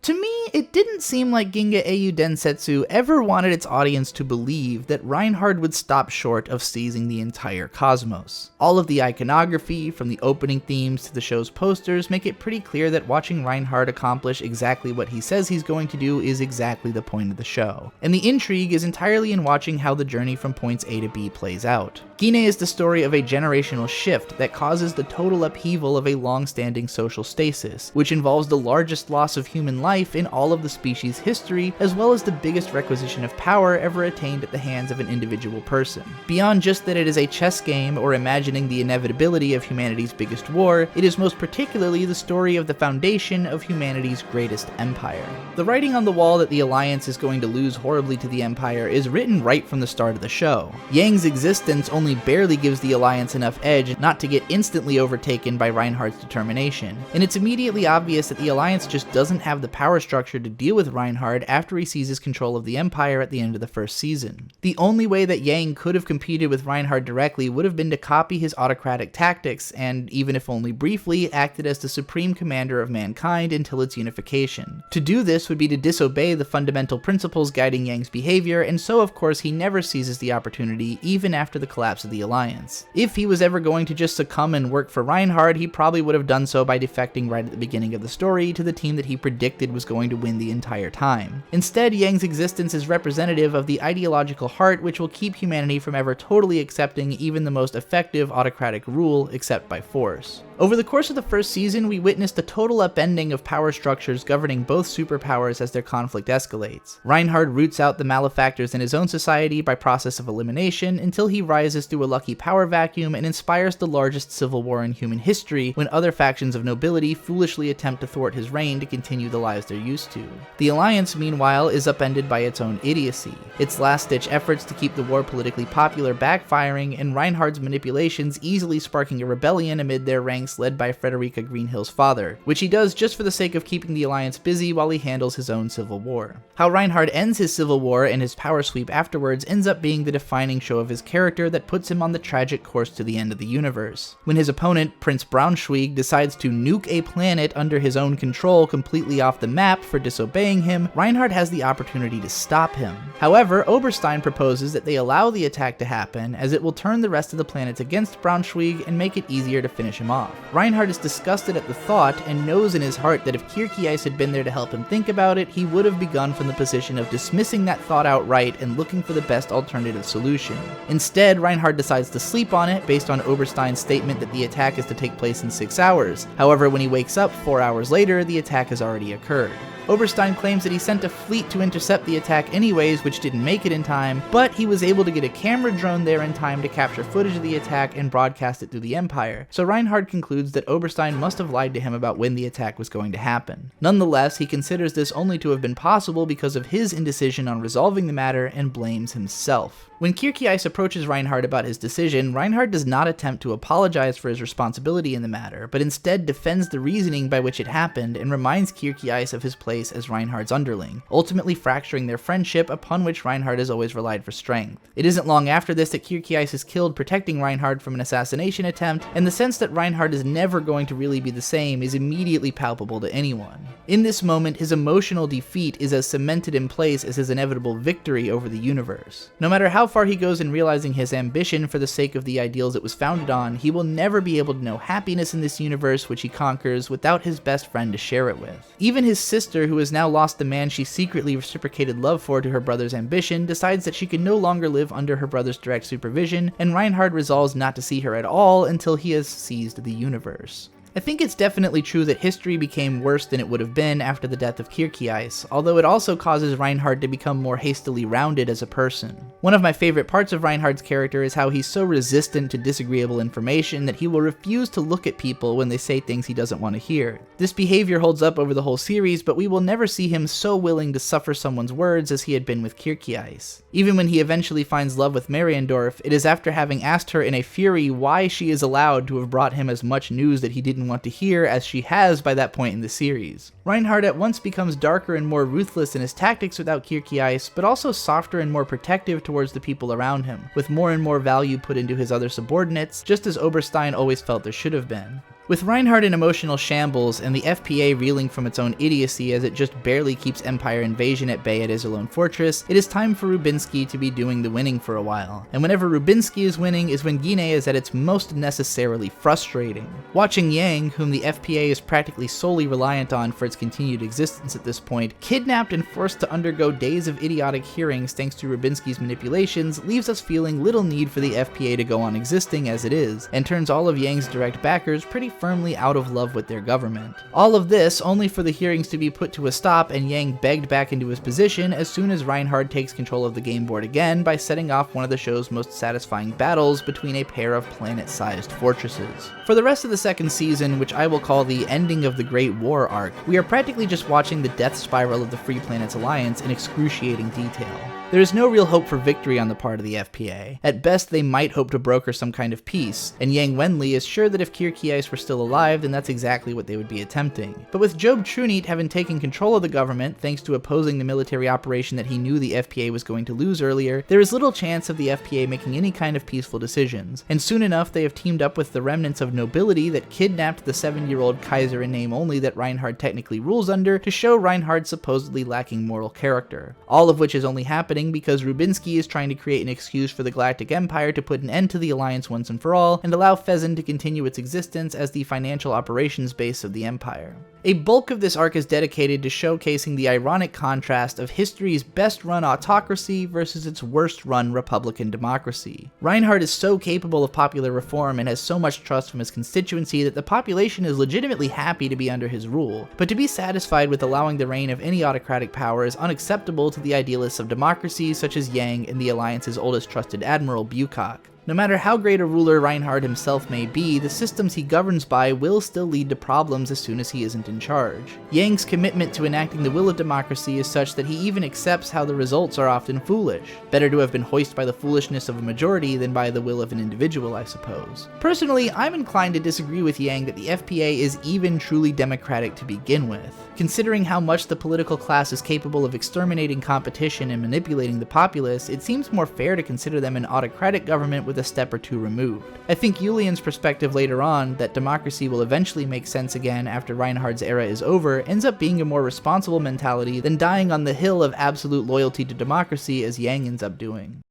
S1: To me, it didn't seem like Ginga Eiyuu Densetsu ever wanted its audience to believe that Reinhard would stop short of seizing the entire cosmos. All of the iconography, from the opening themes to the show's posters, make it pretty clear that watching Reinhard accomplish exactly what he says he's going to do is exactly the point of the show. And the intrigue is entirely in watching how the journey from points A to B plays out. Ginna is the story of a generational shift that causes the total upheaval of a long-standing social stasis, which involves the largest loss of human life in all of the species' history, as well as the biggest requisition of power ever attained at the hands of an individual person. Beyond just that it is a chess game or imagining the inevitability of humanity's biggest war, it is most particularly the story of the foundation of humanity's greatest empire. The writing on the wall that the Alliance is going to lose horribly to the Empire is written right from the start of the show. Yang's existence only barely gives the Alliance enough edge not to get instantly overtaken by Reinhardt's determination, and it's immediately obvious that the Alliance just doesn't have the power structure to deal with Reinhard after he seizes control of the Empire at the end of the first season. The only way that Yang could have competed with Reinhard directly would have been to copy his autocratic tactics and, even if only briefly, acted as the supreme commander of mankind until its unification. To do this would be to disobey the fundamental principles guiding Yang's behavior, and so of course he never seizes the opportunity even after the collapse of the Alliance. If he was ever going to just succumb and work for Reinhard, he probably would have done so by defecting right at the beginning of the story to the team that he predicted was going to win the entire entire time. Instead, Yang's existence is representative of the ideological heart which will keep humanity from ever totally accepting even the most effective autocratic rule except by force. Over the course of the first season, we witnessed a total upending of power structures governing both superpowers as their conflict escalates. Reinhard roots out the malefactors in his own society by process of elimination until he rises through a lucky power vacuum and inspires the largest civil war in human history when other factions of nobility foolishly attempt to thwart his reign to continue the lives they're used to. The Alliance, meanwhile, is upended by its own idiocy, its last-ditch efforts to keep the war politically popular backfiring, and Reinhard's manipulations easily sparking a rebellion amid their ranks led by Frederica Greenhill's father, which he does just for the sake of keeping the Alliance busy while he handles his own civil war. How Reinhard ends his civil war and his power sweep afterwards ends up being the defining show of his character that puts him on the tragic course to the end of the universe. When his opponent, Prince Braunschweig, decides to nuke a planet under his own control completely off the map for disobeying him, Reinhard has the opportunity to stop him. However, Oberstein proposes that they allow the attack to happen, as it will turn the rest of the planets against Braunschweig and make it easier to finish him off. Reinhard is disgusted at the thought and knows in his heart that if Kircheis had been there to help him think about it, he would have begun from the position of dismissing that thought outright and looking for the best alternative solution. Instead, Reinhard decides to sleep on it based on Oberstein's statement that the attack is to take place in 6 hours. However, when he wakes up 4 hours later, the attack has already occurred. Oberstein claims that he sent a fleet to intercept the attack anyways, which didn't make it in time, but he was able to get a camera drone there in time to capture footage of the attack and broadcast it through the Empire, so Reinhard concludes that Oberstein must have lied to him about when the attack was going to happen. Nonetheless, he considers this only to have been possible because of his indecision on resolving the matter and blames himself. When Kircheis approaches Reinhard about his decision, Reinhard does not attempt to apologize for his responsibility in the matter, but instead defends the reasoning by which it happened and reminds Kircheis of his place as Reinhard's underling, ultimately fracturing their friendship upon which Reinhard has always relied for strength. It isn't long after this that Kircheis is killed protecting Reinhard from an assassination attempt, and the sense that Reinhard is never going to really be the same is immediately palpable to anyone. In this moment, his emotional defeat is as cemented in place as his inevitable victory over the universe. No matter how far he goes in realizing his ambition for the sake of the ideals it was founded on, he will never be able to know happiness in this universe which he conquers without his best friend to share it with. Even his sister, who has now lost the man she secretly reciprocated love for to her brother's ambition, decides that she can no longer live under her brother's direct supervision, and Reinhard resolves not to see her at all until he has seized the universe. I think it's definitely true that history became worse than it would have been after the death of Kircheis, although it also causes Reinhard to become more hastily rounded as a person. One of my favorite parts of Reinhard's character is how he's so resistant to disagreeable information that he will refuse to look at people when they say things he doesn't want to hear. This behavior holds up over the whole series, but we will never see him so willing to suffer someone's words as he had been with Kircheis. Even when he eventually finds love with Mariendorf, it is after having asked her in a fury why she is allowed to have brought him as much news that he didn't want to hear as she has by that point in the series. Reinhard at once becomes darker and more ruthless in his tactics without Kircheis, but also softer and more protective towards the people around him, with more and more value put into his other subordinates, just as Oberstein always felt there should have been. With Reinhard in emotional shambles and the FPA reeling from its own idiocy as it just barely keeps Empire invasion at bay at Iserlohn Fortress, it is time for Rubinsky to be doing the winning for a while. And whenever Rubinsky is winning is when Ginga is at its most necessarily frustrating. Watching Yang, whom the FPA is practically solely reliant on for its continued existence at this point, kidnapped and forced to undergo days of idiotic hearings thanks to Rubinsky's manipulations, leaves us feeling little need for the FPA to go on existing as it is, and turns all of Yang's direct backers pretty firmly out of love with their government. All of this only for the hearings to be put to a stop and Yang begged back into his position as soon as Reinhard takes control of the game board again by setting off one of the show's most satisfying battles between a pair of planet-sized fortresses. For the rest of the second season, which I will call the ending of the Great War arc, we are practically just watching the death spiral of the Free Planets Alliance in excruciating detail. There is no real hope for victory on the part of the FPA. At best, they might hope to broker some kind of peace, and Yang Wenli is sure that if Kircheis were still alive, then that's exactly what they would be attempting. But with Job Trunit having taken control of the government thanks to opposing the military operation that he knew the FPA was going to lose earlier, there is little chance of the FPA making any kind of peaceful decisions, and soon enough they have teamed up with the remnants of nobility that kidnapped the 7-year-old Kaiser in name only that Reinhard technically rules under to show Reinhard supposedly lacking moral character. All of which is only happening because Rubinsky is trying to create an excuse for the Galactic Empire to put an end to the Alliance once and for all, and allow Fezzen to continue its existence as the financial operations base of the Empire. A bulk of this arc is dedicated to showcasing the ironic contrast of history's best-run autocracy versus its worst-run republican democracy. Reinhardt is so capable of popular reform and has so much trust from his constituency that the population is legitimately happy to be under his rule, but to be satisfied with allowing the reign of any autocratic power is unacceptable to the idealists of democracy such as Yang and the Alliance's oldest trusted admiral, Bukak. No matter how great a ruler Reinhardt himself may be, the systems he governs by will still lead to problems as soon as he isn't in charge. Yang's commitment to enacting the will of democracy is such that he even accepts how the results are often foolish. Better to have been hoisted by the foolishness of a majority than by the will of an individual, I suppose. Personally, I'm inclined to disagree with Yang that the FPA is even truly democratic to begin with. Considering how much the political class is capable of exterminating competition and manipulating the populace, it seems more fair to consider them an autocratic government with a step or two removed. I think Julian's perspective later on, that democracy will eventually make sense again after Reinhardt's era is over, ends up being a more responsible mentality than dying on the hill of absolute loyalty to democracy as Yang ends up doing.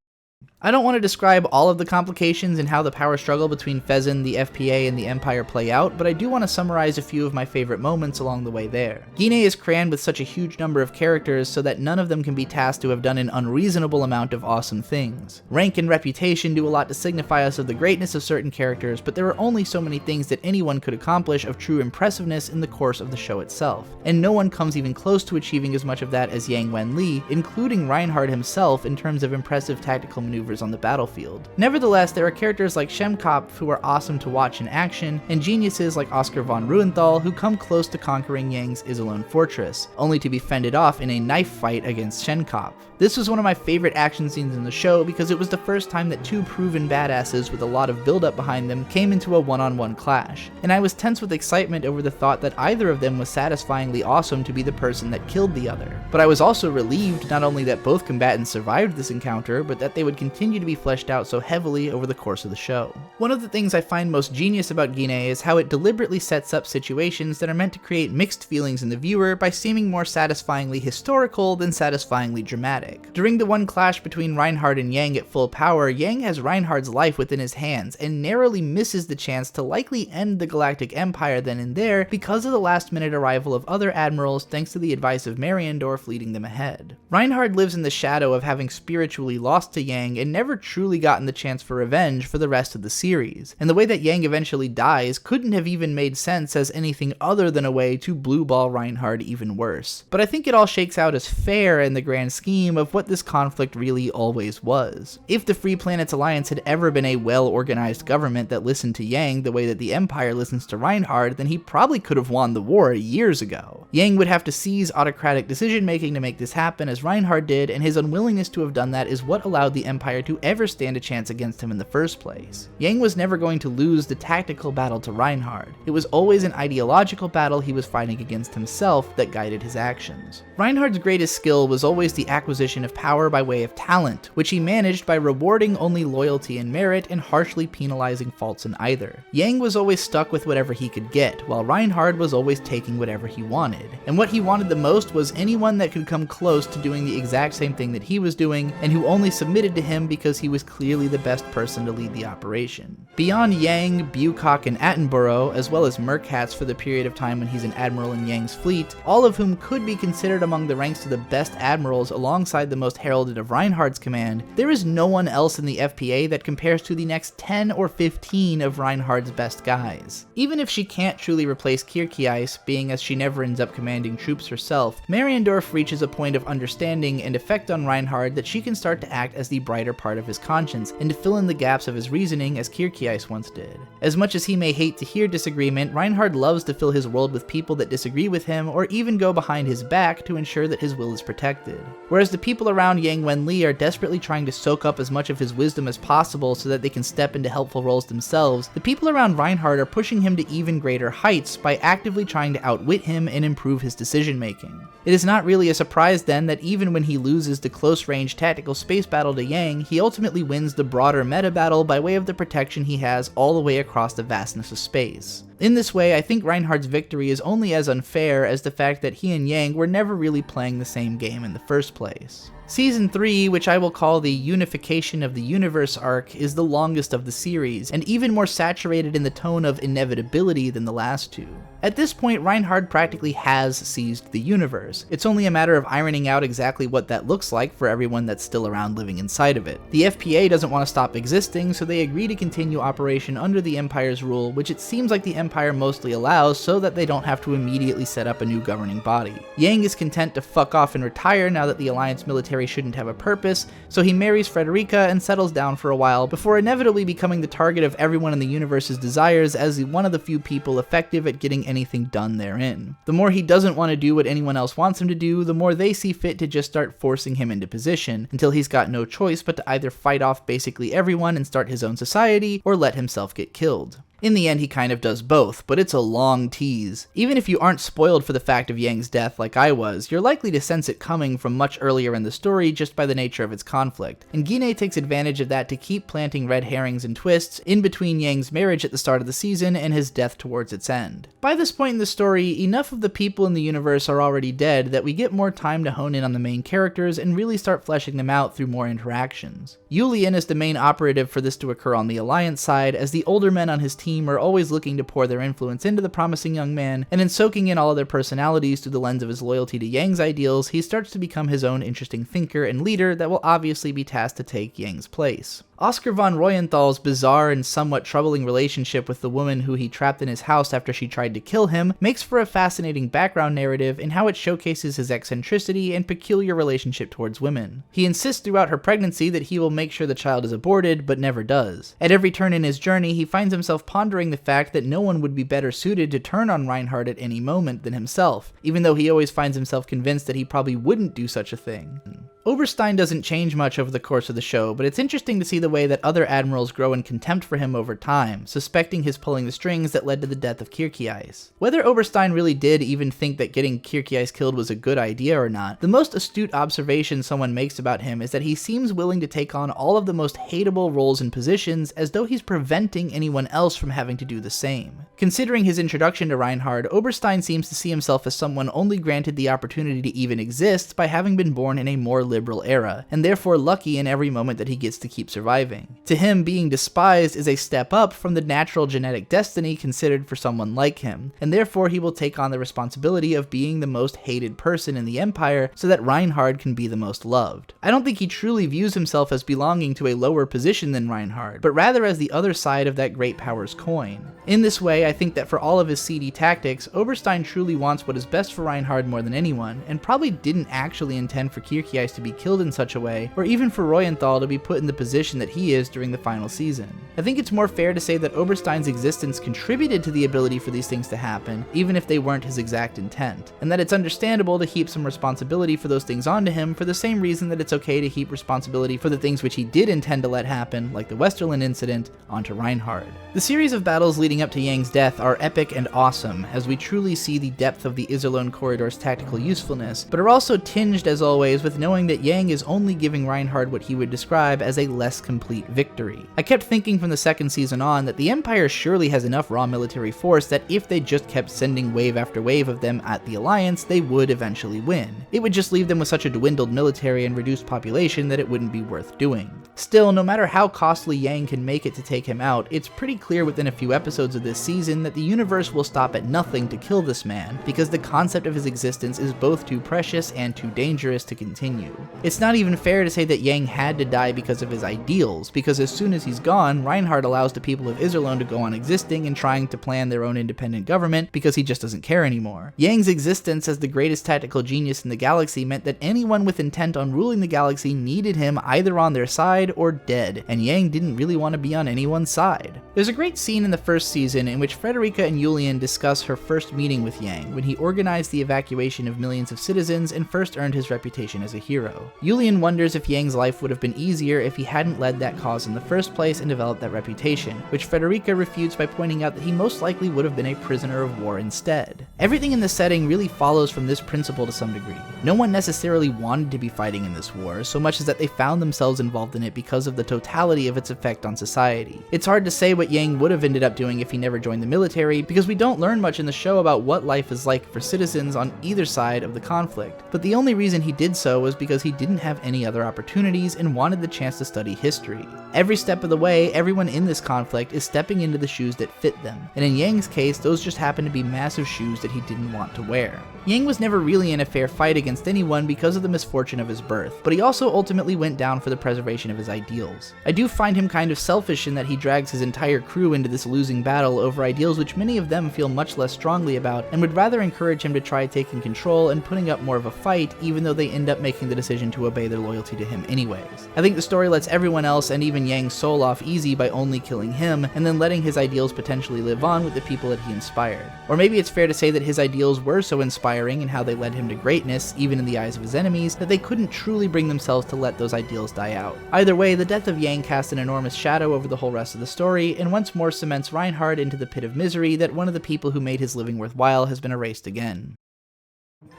S1: I don't want to describe all of the complications and how the power struggle between Phezon, the FPA, and the Empire play out, but I do want to summarize a few of my favorite moments along the way there. Ginga is crammed with such a huge number of characters so that none of them can be tasked to have done an unreasonable amount of awesome things. Rank and reputation do a lot to signify us of the greatness of certain characters, but there are only so many things that anyone could accomplish of true impressiveness in the course of the show itself, and no one comes even close to achieving as much of that as Yang Wenli, including Reinhardt himself in terms of impressive tactical maneuvers on the battlefield. Nevertheless, there are characters like Schemkopf who are awesome to watch in action, and geniuses like Oscar von Ruhenthal who come close to conquering Yang's Iserlohn fortress, only to be fended off in a knife fight against Schenkopf. This was one of my favorite action scenes in the show because it was the first time that two proven badasses with a lot of build-up behind them came into a one-on-one clash, and I was tense with excitement over the thought that either of them was satisfyingly awesome to be the person that killed the other. But I was also relieved not only that both combatants survived this encounter, but that they would continue to be fleshed out so heavily over the course of the show. One of the things I find most genius about Ginga is how it deliberately sets up situations that are meant to create mixed feelings in the viewer by seeming more satisfyingly historical than satisfyingly dramatic. During the one clash between Reinhardt and Yang at full power, Yang has Reinhardt's life within his hands and narrowly misses the chance to likely end the Galactic Empire then and there because of the last-minute arrival of other admirals thanks to the advice of Mariendorf leading them ahead. Reinhardt lives in the shadow of having spiritually lost to Yang and never truly gotten the chance for revenge for the rest of the series, and the way that Yang eventually dies couldn't have even made sense as anything other than a way to blue ball Reinhardt even worse. But I think it all shakes out as fair in the grand scheme of what this conflict really always was. If the Free Planets Alliance had ever been a well-organized government that listened to Yang the way that the Empire listens to Reinhardt, then he probably could have won the war years ago. Yang would have to seize autocratic decision-making to make this happen as Reinhardt did, and his unwillingness to have done that is what allowed the Empire to ever stand a chance against him in the first place. Yang was never going to lose the tactical battle to Reinhardt. It was always an ideological battle he was fighting against himself that guided his actions. Reinhardt's greatest skill was always the acquisition of power by way of talent, which he managed by rewarding only loyalty and merit and harshly penalizing faults in either. Yang was always stuck with whatever he could get, while Reinhardt was always taking whatever he wanted. And what he wanted the most was anyone that could come close to doing the exact same thing that he was doing, and who only submitted to him because he was clearly the best person to lead the operation. Beyond Yang, Bukak, and Attenborough, as well as Merkatz for the period of time when he's an admiral in Yang's fleet, all of whom could be considered among the ranks of the best admirals alongside the most heralded of Reinhardt's command, there is no one else in the FPA that compares to the next 10 or 15 of Reinhardt's best guys. Even if she can't truly replace Kircheis, being as she never ends up commanding troops herself, Mariendorf reaches a point of understanding and effect on Reinhardt that she can start to act as the brighter part of his conscience and to fill in the gaps of his reasoning as Kircheis once did. As much as he may hate to hear disagreement, Reinhardt loves to fill his world with people that disagree with him or even go behind his back to ensure that his will is protected. Whereas the people around Yang Wenli are desperately trying to soak up as much of his wisdom as possible so that they can step into helpful roles themselves, the people around Reinhardt are pushing him to even greater heights by actively trying to outwit him and improve his decision making. It is not really a surprise then that even when he loses the close-range tactical space battle to Yang, he ultimately wins the broader meta battle by way of the protection he has all the way across the vastness of space. In this way, I think Reinhardt's victory is only as unfair as the fact that he and Yang were never really playing the same game in the first place. Season 3, which I will call the Unification of the Universe arc, is the longest of the series, and even more saturated in the tone of inevitability than the last two. At this point, Reinhard practically has seized the universe. It's only a matter of ironing out exactly what that looks like for everyone that's still around living inside of it. The FPA doesn't want to stop existing, so they agree to continue operation under the Empire's rule, which it seems like the Empire mostly allows so that they don't have to immediately set up a new governing body. Yang is content to fuck off and retire now that the Alliance military shouldn't have a purpose, so he marries Frederica and settles down for a while before inevitably becoming the target of everyone in the universe's desires as one of the few people effective at getting anything done therein. The more he doesn't want to do what anyone else wants him to do, the more they see fit to just start forcing him into position, until he's got no choice but to either fight off basically everyone and start his own society, or let himself get killed. In the end, he kind of does both, but it's a long tease. Even if you aren't spoiled for the fact of Yang's death like I was, you're likely to sense it coming from much earlier in the story just by the nature of its conflict, and Ginga takes advantage of that to keep planting red herrings and twists in between Yang's marriage at the start of the season and his death towards its end. By this point in the story, enough of the people in the universe are already dead that we get more time to hone in on the main characters and really start fleshing them out through more interactions. Yulian is the main operative for this to occur on the Alliance side, as the older men on his team are always looking to pour their influence into the promising young man, and in soaking in all of their personalities through the lens of his loyalty to Yang's ideals, he starts to become his own interesting thinker and leader that will obviously be tasked to take Yang's place. Oscar von Royenthal's bizarre and somewhat troubling relationship with the woman who he trapped in his house after she tried to kill him makes for a fascinating background narrative in how it showcases his eccentricity and peculiar relationship towards women. He insists throughout her pregnancy that he will make sure the child is aborted, but never does. At every turn in his journey, he finds himself pondering the fact that no one would be better suited to turn on Reinhard at any moment than himself, even though he always finds himself convinced that he probably wouldn't do such a thing. Oberstein doesn't change much over the course of the show, but it's interesting to see the way that other admirals grow in contempt for him over time, suspecting his pulling the strings that led to the death of Kircheis. Whether Oberstein really did even think that getting Kircheis killed was a good idea or not, the most astute observation someone makes about him is that he seems willing to take on all of the most hateable roles and positions as though he's preventing anyone else from having to do the same. Considering his introduction to Reinhard, Oberstein seems to see himself as someone only granted the opportunity to even exist by having been born in a more liberal era, and therefore lucky in every moment that he gets to keep surviving. To him, being despised is a step up from the natural genetic destiny considered for someone like him, and therefore he will take on the responsibility of being the most hated person in the Empire so that Reinhard can be the most loved. I don't think he truly views himself as belonging to a lower position than Reinhard, but rather as the other side of that great power's coin. In this way, I think that for all of his seedy tactics, Oberstein truly wants what is best for Reinhard more than anyone, and probably didn't actually intend for Kircheis to be killed in such a way, or even for Royenthal to be put in the position that he is during the final season. I think it's more fair to say that Oberstein's existence contributed to the ability for these things to happen, even if they weren't his exact intent, and that it's understandable to heap some responsibility for those things onto him for the same reason that it's okay to heap responsibility for the things which he did intend to let happen, like the Westerland incident, onto Reinhard. The series of battles leading up to Yang's death are epic and awesome, as we truly see the depth of the Iserlohn Corridor's tactical usefulness, but are also tinged, as always, with knowing that Yang is only giving Reinhard what he would describe as a less complete victory. I kept thinking from the second season on that the Empire surely has enough raw military force that if they just kept sending wave after wave of them at the Alliance, they would eventually win. It would just leave them with such a dwindled military and reduced population that it wouldn't be worth doing. Still, no matter how costly Yang can make it to take him out, it's pretty clear within a few episodes of this season that the universe will stop at nothing to kill this man, because the concept of his existence is both too precious and too dangerous to continue. It's not even fair to say that Yang had to die because of his ideals, because as soon as he's gone, Reinhard allows the people of Iserlohn to go on existing and trying to plan their own independent government because he just doesn't care anymore. Yang's existence as the greatest tactical genius in the galaxy meant that anyone with intent on ruling the galaxy needed him either on their side or dead, and Yang didn't really want to be on anyone's side. There's a great scene in the first season in which Frederica and Yulian discuss her first meeting with Yang when he organized the evacuation of millions of citizens and first earned his reputation as a hero. Yulian wonders if Yang's life would have been easier if he hadn't led that cause in the first place and developed that reputation, which Frederica refutes by pointing out that he most likely would have been a prisoner of war instead. Everything in the setting really follows from this principle to some degree. No one necessarily wanted to be fighting in this war, so much as that they found themselves involved in it because of the totality of its effect on society. It's hard to say what Yang would have ended up doing if he never joined the military, because we don't learn much in the show about what life is like for citizens on either side of the conflict. But the only reason he did so was because he didn't have any other opportunities and wanted the chance to study history. Every step of the way, everyone in this conflict is stepping into the shoes that fit them, and in Yang's case, those just happen to be massive shoes that he didn't want to wear. Yang was never really in a fair fight against anyone because of the misfortune of his birth, but he also ultimately went down for the preservation of his ideals. I do find him kind of selfish in that he drags his entire crew into this losing battle over ideals which many of them feel much less strongly about, and would rather encourage him to try taking control and putting up more of a fight, even though they end up making the decision to obey their loyalty to him anyways. I think the story lets everyone else and even Yang's soul off easy by only killing him, and then letting his ideals potentially live on with the people that he inspired. Or maybe it's fair to say that his ideals were so inspiring and how they led him to greatness, even in the eyes of his enemies, that they couldn't truly bring themselves to let those ideals die out. Either way, the death of Yang cast an enormous shadow over the whole rest of the story, and once more cements Reinhard into the pit of misery that one of the people who made his living worthwhile has been erased again.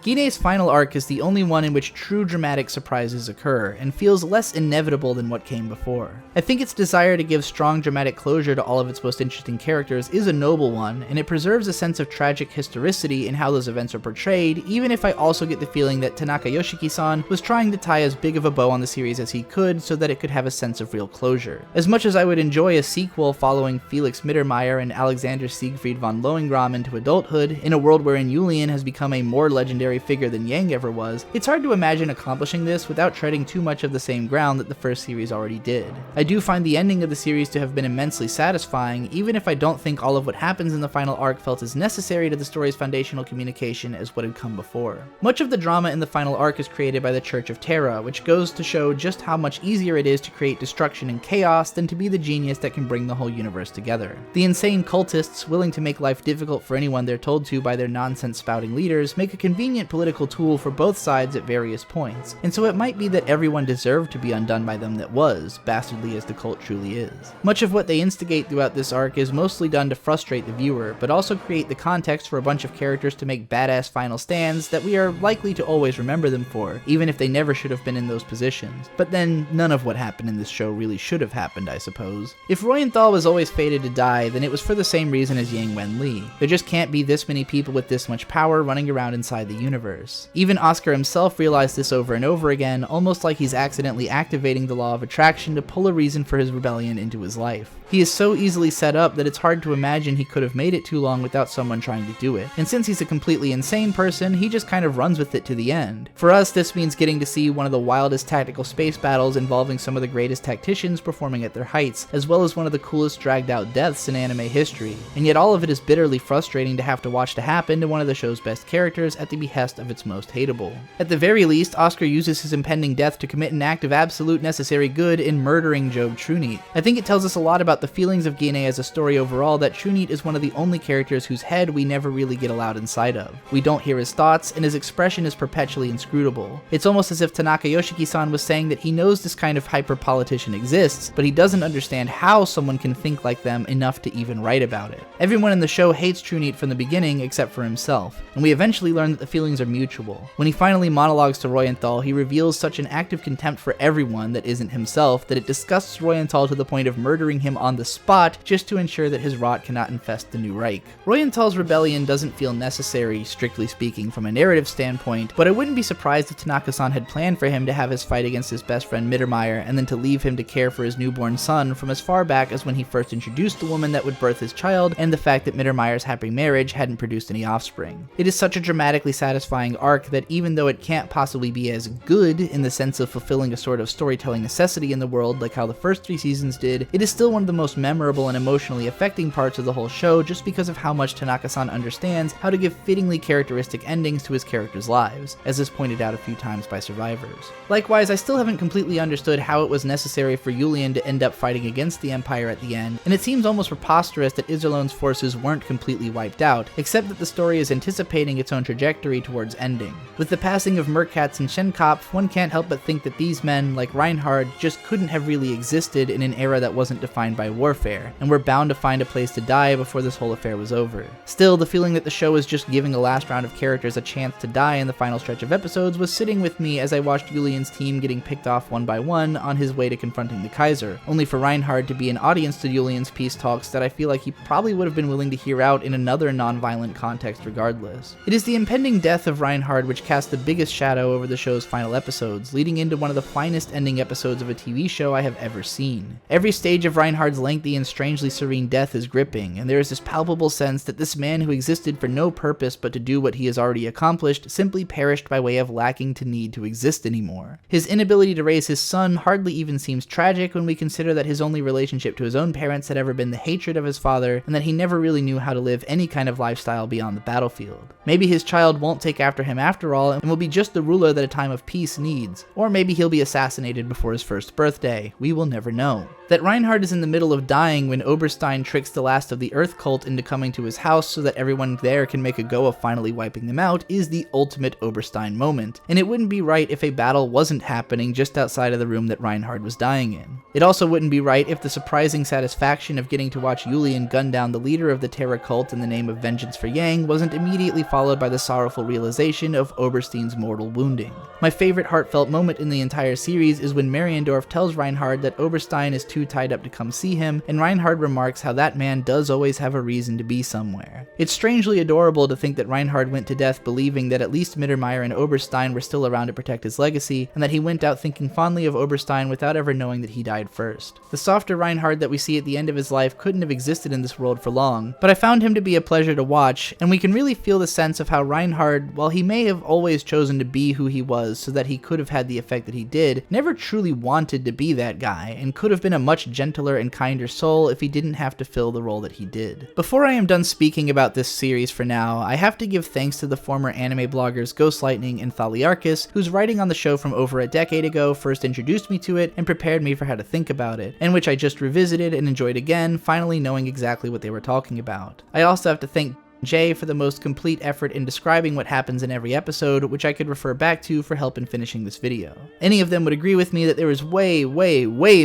S1: Gine's final arc is the only one in which true dramatic surprises occur, and feels less inevitable than what came before. I think its desire to give strong dramatic closure to all of its most interesting characters is a noble one, and it preserves a sense of tragic historicity in how those events are portrayed, even if I also get the feeling that Tanaka Yoshiki-san was trying to tie as big of a bow on the series as he could so that it could have a sense of real closure. As much as I would enjoy a sequel following Felix Mittermeier and Alexander Siegfried von Lohengramm into adulthood, in a world wherein Julian has become a more legendary figure than Yang ever was, it's hard to imagine accomplishing this without treading too much of the same ground that the first series already did. I do find the ending of the series to have been immensely satisfying, even if I don't think all of what happens in the final arc felt as necessary to the story's foundational communication as what had come before. Much of the drama in the final arc is created by the Church of Terra, which goes to show just how much easier it is to create destruction and chaos than to be the genius that can bring the whole universe together. The insane cultists, willing to make life difficult for anyone they're told to by their nonsense-spouting leaders, make a convenient political tool for both sides at various points, and so it might be that everyone deserved to be undone by them that was, bastardly as the cult truly is. Much of what they instigate throughout this arc is mostly done to frustrate the viewer, but also create the context for a bunch of characters to make badass final stands that we are likely to always remember them for, even if they never should have been in those positions. But then, none of what happened in this show really should have happened, I suppose. If Royenthal was always fated to die, then it was for the same reason as Yang Wen-li. There just can't be this many people with this much power running around inside the universe. Even Oscar himself realized this over and over again, almost like he's accidentally activating the law of attraction to pull a reason for his rebellion into his life. He is so easily set up that it's hard to imagine he could have made it too long without someone trying to do it. And since he's a completely insane person, he just kind of runs with it to the end. For us, this means getting to see one of the wildest tactical space battles involving some of the greatest tacticians performing at their heights, as well as one of the coolest dragged out deaths in anime history. And yet all of it is bitterly frustrating to have to watch to happen to one of the show's best characters at the behest of its most hateable. At the very least, Oscar uses his impending death to commit an act of absolute necessary good in murdering Job Trunit. I think it tells us a lot about the feelings of Gine as a story overall that Trunit is one of the only characters whose head we never really get allowed inside of. We don't hear his thoughts, and his expression is perpetually inscrutable. It's almost as if Tanaka Yoshiki-san was saying that he knows this kind of hyper-politician exists, but he doesn't understand how someone can think like them enough to even write about it. Everyone in the show hates Trunit from the beginning except for himself, and we eventually learn that the feelings are mutual. When he finally monologues to Royenthal, he reveals such an active contempt for everyone that isn't himself that it disgusts Royenthal to the point of murdering him on the spot just to ensure that his rot cannot infest the new Reich. Royenthal's rebellion doesn't feel necessary, strictly speaking, from a narrative standpoint, but I wouldn't be surprised if Tanaka-san had planned for him to have his fight against his best friend Mittermeier and then to leave him to care for his newborn son from as far back as when he first introduced the woman that would birth his child and the fact that Mittermeier's happy marriage hadn't produced any offspring. It is such a dramatically satisfying arc that even though it can't possibly be as good in the sense of fulfilling a sort of storytelling necessity in the world like how the first 3 seasons did, it is still one of the most memorable and emotionally affecting parts of the whole show just because of how much Tanaka-san understands how to give fittingly characteristic endings to his characters' lives, as is pointed out a few times by survivors. Likewise, I still haven't completely understood how it was necessary for Julian to end up fighting against the Empire at the end, and it seems almost preposterous that Iserlohn's forces weren't completely wiped out, except that the story is anticipating its own trajectory trajectory towards ending. With the passing of Merkatz and Schenkopf, one can't help but think that these men, like Reinhard, just couldn't have really existed in an era that wasn't defined by warfare, and were bound to find a place to die before this whole affair was over. Still, the feeling that the show was just giving a last round of characters a chance to die in the final stretch of episodes was sitting with me as I watched Julian's team getting picked off one by one on his way to confronting the Kaiser, only for Reinhard to be an audience to Julian's peace talks that I feel like he probably would have been willing to hear out in another non-violent context regardless. It is the impending death of Reinhard which cast the biggest shadow over the show's final episodes, leading into one of the finest ending episodes of a TV show I have ever seen. Every stage of Reinhard's lengthy and strangely serene death is gripping, and there is this palpable sense that this man who existed for no purpose but to do what he has already accomplished simply perished by way of lacking to need to exist anymore. His inability to raise his son hardly even seems tragic when we consider that his only relationship to his own parents had ever been the hatred of his father, and that he never really knew how to live any kind of lifestyle beyond the battlefield. Maybe his child won't take after him after all, and will be just the ruler that a time of peace needs. Or maybe he'll be assassinated before his first birthday. We will never know. That Reinhard is in the middle of dying when Oberstein tricks the last of the Earth cult into coming to his house so that everyone there can make a go of finally wiping them out is the ultimate Oberstein moment, and it wouldn't be right if a battle wasn't happening just outside of the room that Reinhard was dying in. It also wouldn't be right if the surprising satisfaction of getting to watch Julian gun down the leader of the Terra cult in the name of vengeance for Yang wasn't immediately followed by the sorrowful realization of Oberstein's mortal wounding. My favorite heartfelt moment in the entire series is when Mariendorf tells Reinhard that Oberstein is too tied up to come see him, and Reinhard remarks how that man does always have a reason to be somewhere. It's strangely adorable to think that Reinhard went to death believing that at least Mittermeier and Oberstein were still around to protect his legacy, and that he went out thinking fondly of Oberstein without ever knowing that he died first. The softer Reinhard that we see at the end of his life couldn't have existed in this world for long, but I found him to be a pleasure to watch, and we can really feel the sense of how Reinhard, while he may have always chosen to be who he was so that he could have had the effect that he did, never truly wanted to be that guy, and could have been a much gentler and kinder soul if he didn't have to fill the role that he did. Before I am done speaking about this series for now, I have to give thanks to the former anime bloggers Ghostlightning and Thaliarchus, whose writing on the show from over a decade ago first introduced me to it and prepared me for how to think about it, and which I just revisited and enjoyed again, finally knowing exactly what they were talking about. I also have to thank Jay for the most complete effort in describing what happens in every episode, which I could refer back to for help in finishing this video. Any of them would agree with me that there is way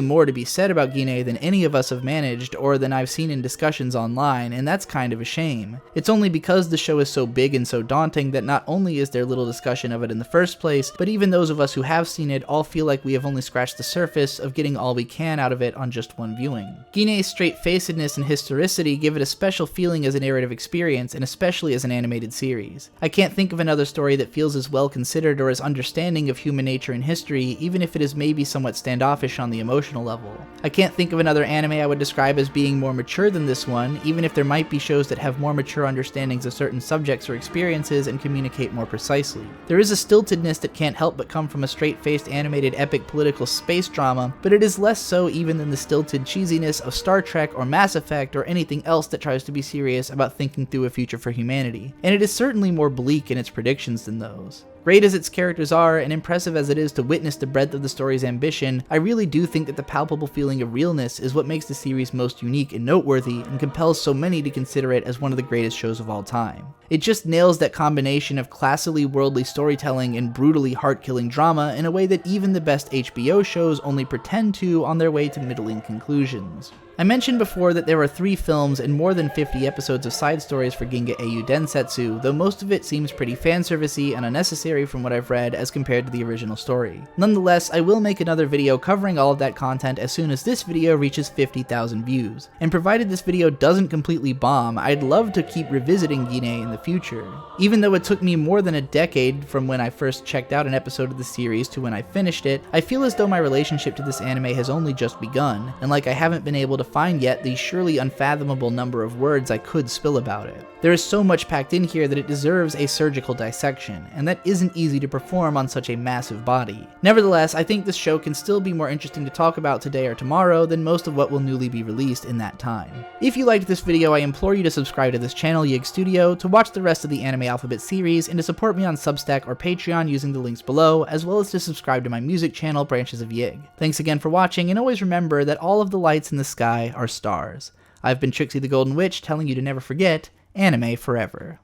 S1: more to be said about Ginga than any of us have managed, or than I've seen in discussions online, and that's kind of a shame. It's only because the show is so big and so daunting that not only is there little discussion of it in the first place, but even those of us who have seen it all feel like we have only scratched the surface of getting all we can out of it on just one viewing. Ginga's straight-facedness and historicity give it a special feeling as a narrative experience, and especially as an animated series. I can't think of another story that feels as well considered or as understanding of human nature and history, even if it is maybe somewhat standoffish on the emotional level. I can't think of another anime I would describe as being more mature than this one, even if there might be shows that have more mature understandings of certain subjects or experiences and communicate more precisely. There is a stiltedness that can't help but come from a straight-faced animated epic political space drama, but it is less so even than the stilted cheesiness of Star Trek or Mass Effect or anything else that tries to be serious about thinking through a future for humanity, and it is certainly more bleak in its predictions than those. Great as its characters are, and impressive as it is to witness the breadth of the story's ambition, I really do think that the palpable feeling of realness is what makes the series most unique and noteworthy, and compels so many to consider it as one of the greatest shows of all time. It just nails that combination of classily worldly storytelling and brutally heart-killing drama in a way that even the best HBO shows only pretend to on their way to middling conclusions. I mentioned before that there were 3 films and more than 50 episodes of side stories for Ginga Eiyuu Densetsu, though most of it seems pretty fanservice-y and unnecessary from what I've read as compared to the original story. Nonetheless, I will make another video covering all of that content as soon as this video reaches 50,000 views, and provided this video doesn't completely bomb, I'd love to keep revisiting Ginga in the future. Even though it took me more than a decade from when I first checked out an episode of the series to when I finished it, I feel as though my relationship to this anime has only just begun, and like I haven't been able to find yet the surely unfathomable number of words I could spill about it. There is so much packed in here that it deserves a surgical dissection, and that isn't easy to perform on such a massive body. Nevertheless, I think this show can still be more interesting to talk about today or tomorrow than most of what will newly be released in that time. If you liked this video, I implore you to subscribe to this channel, Yig Studio, to watch the rest of the Anime Alphabet series, and to support me on Substack or Patreon using the links below, as well as to subscribe to my music channel, Branches of Yig. Thanks again for watching, and always remember that all of the lights in the sky are stars. I've been Trixie the Golden Witch, telling you to never forget, anime forever.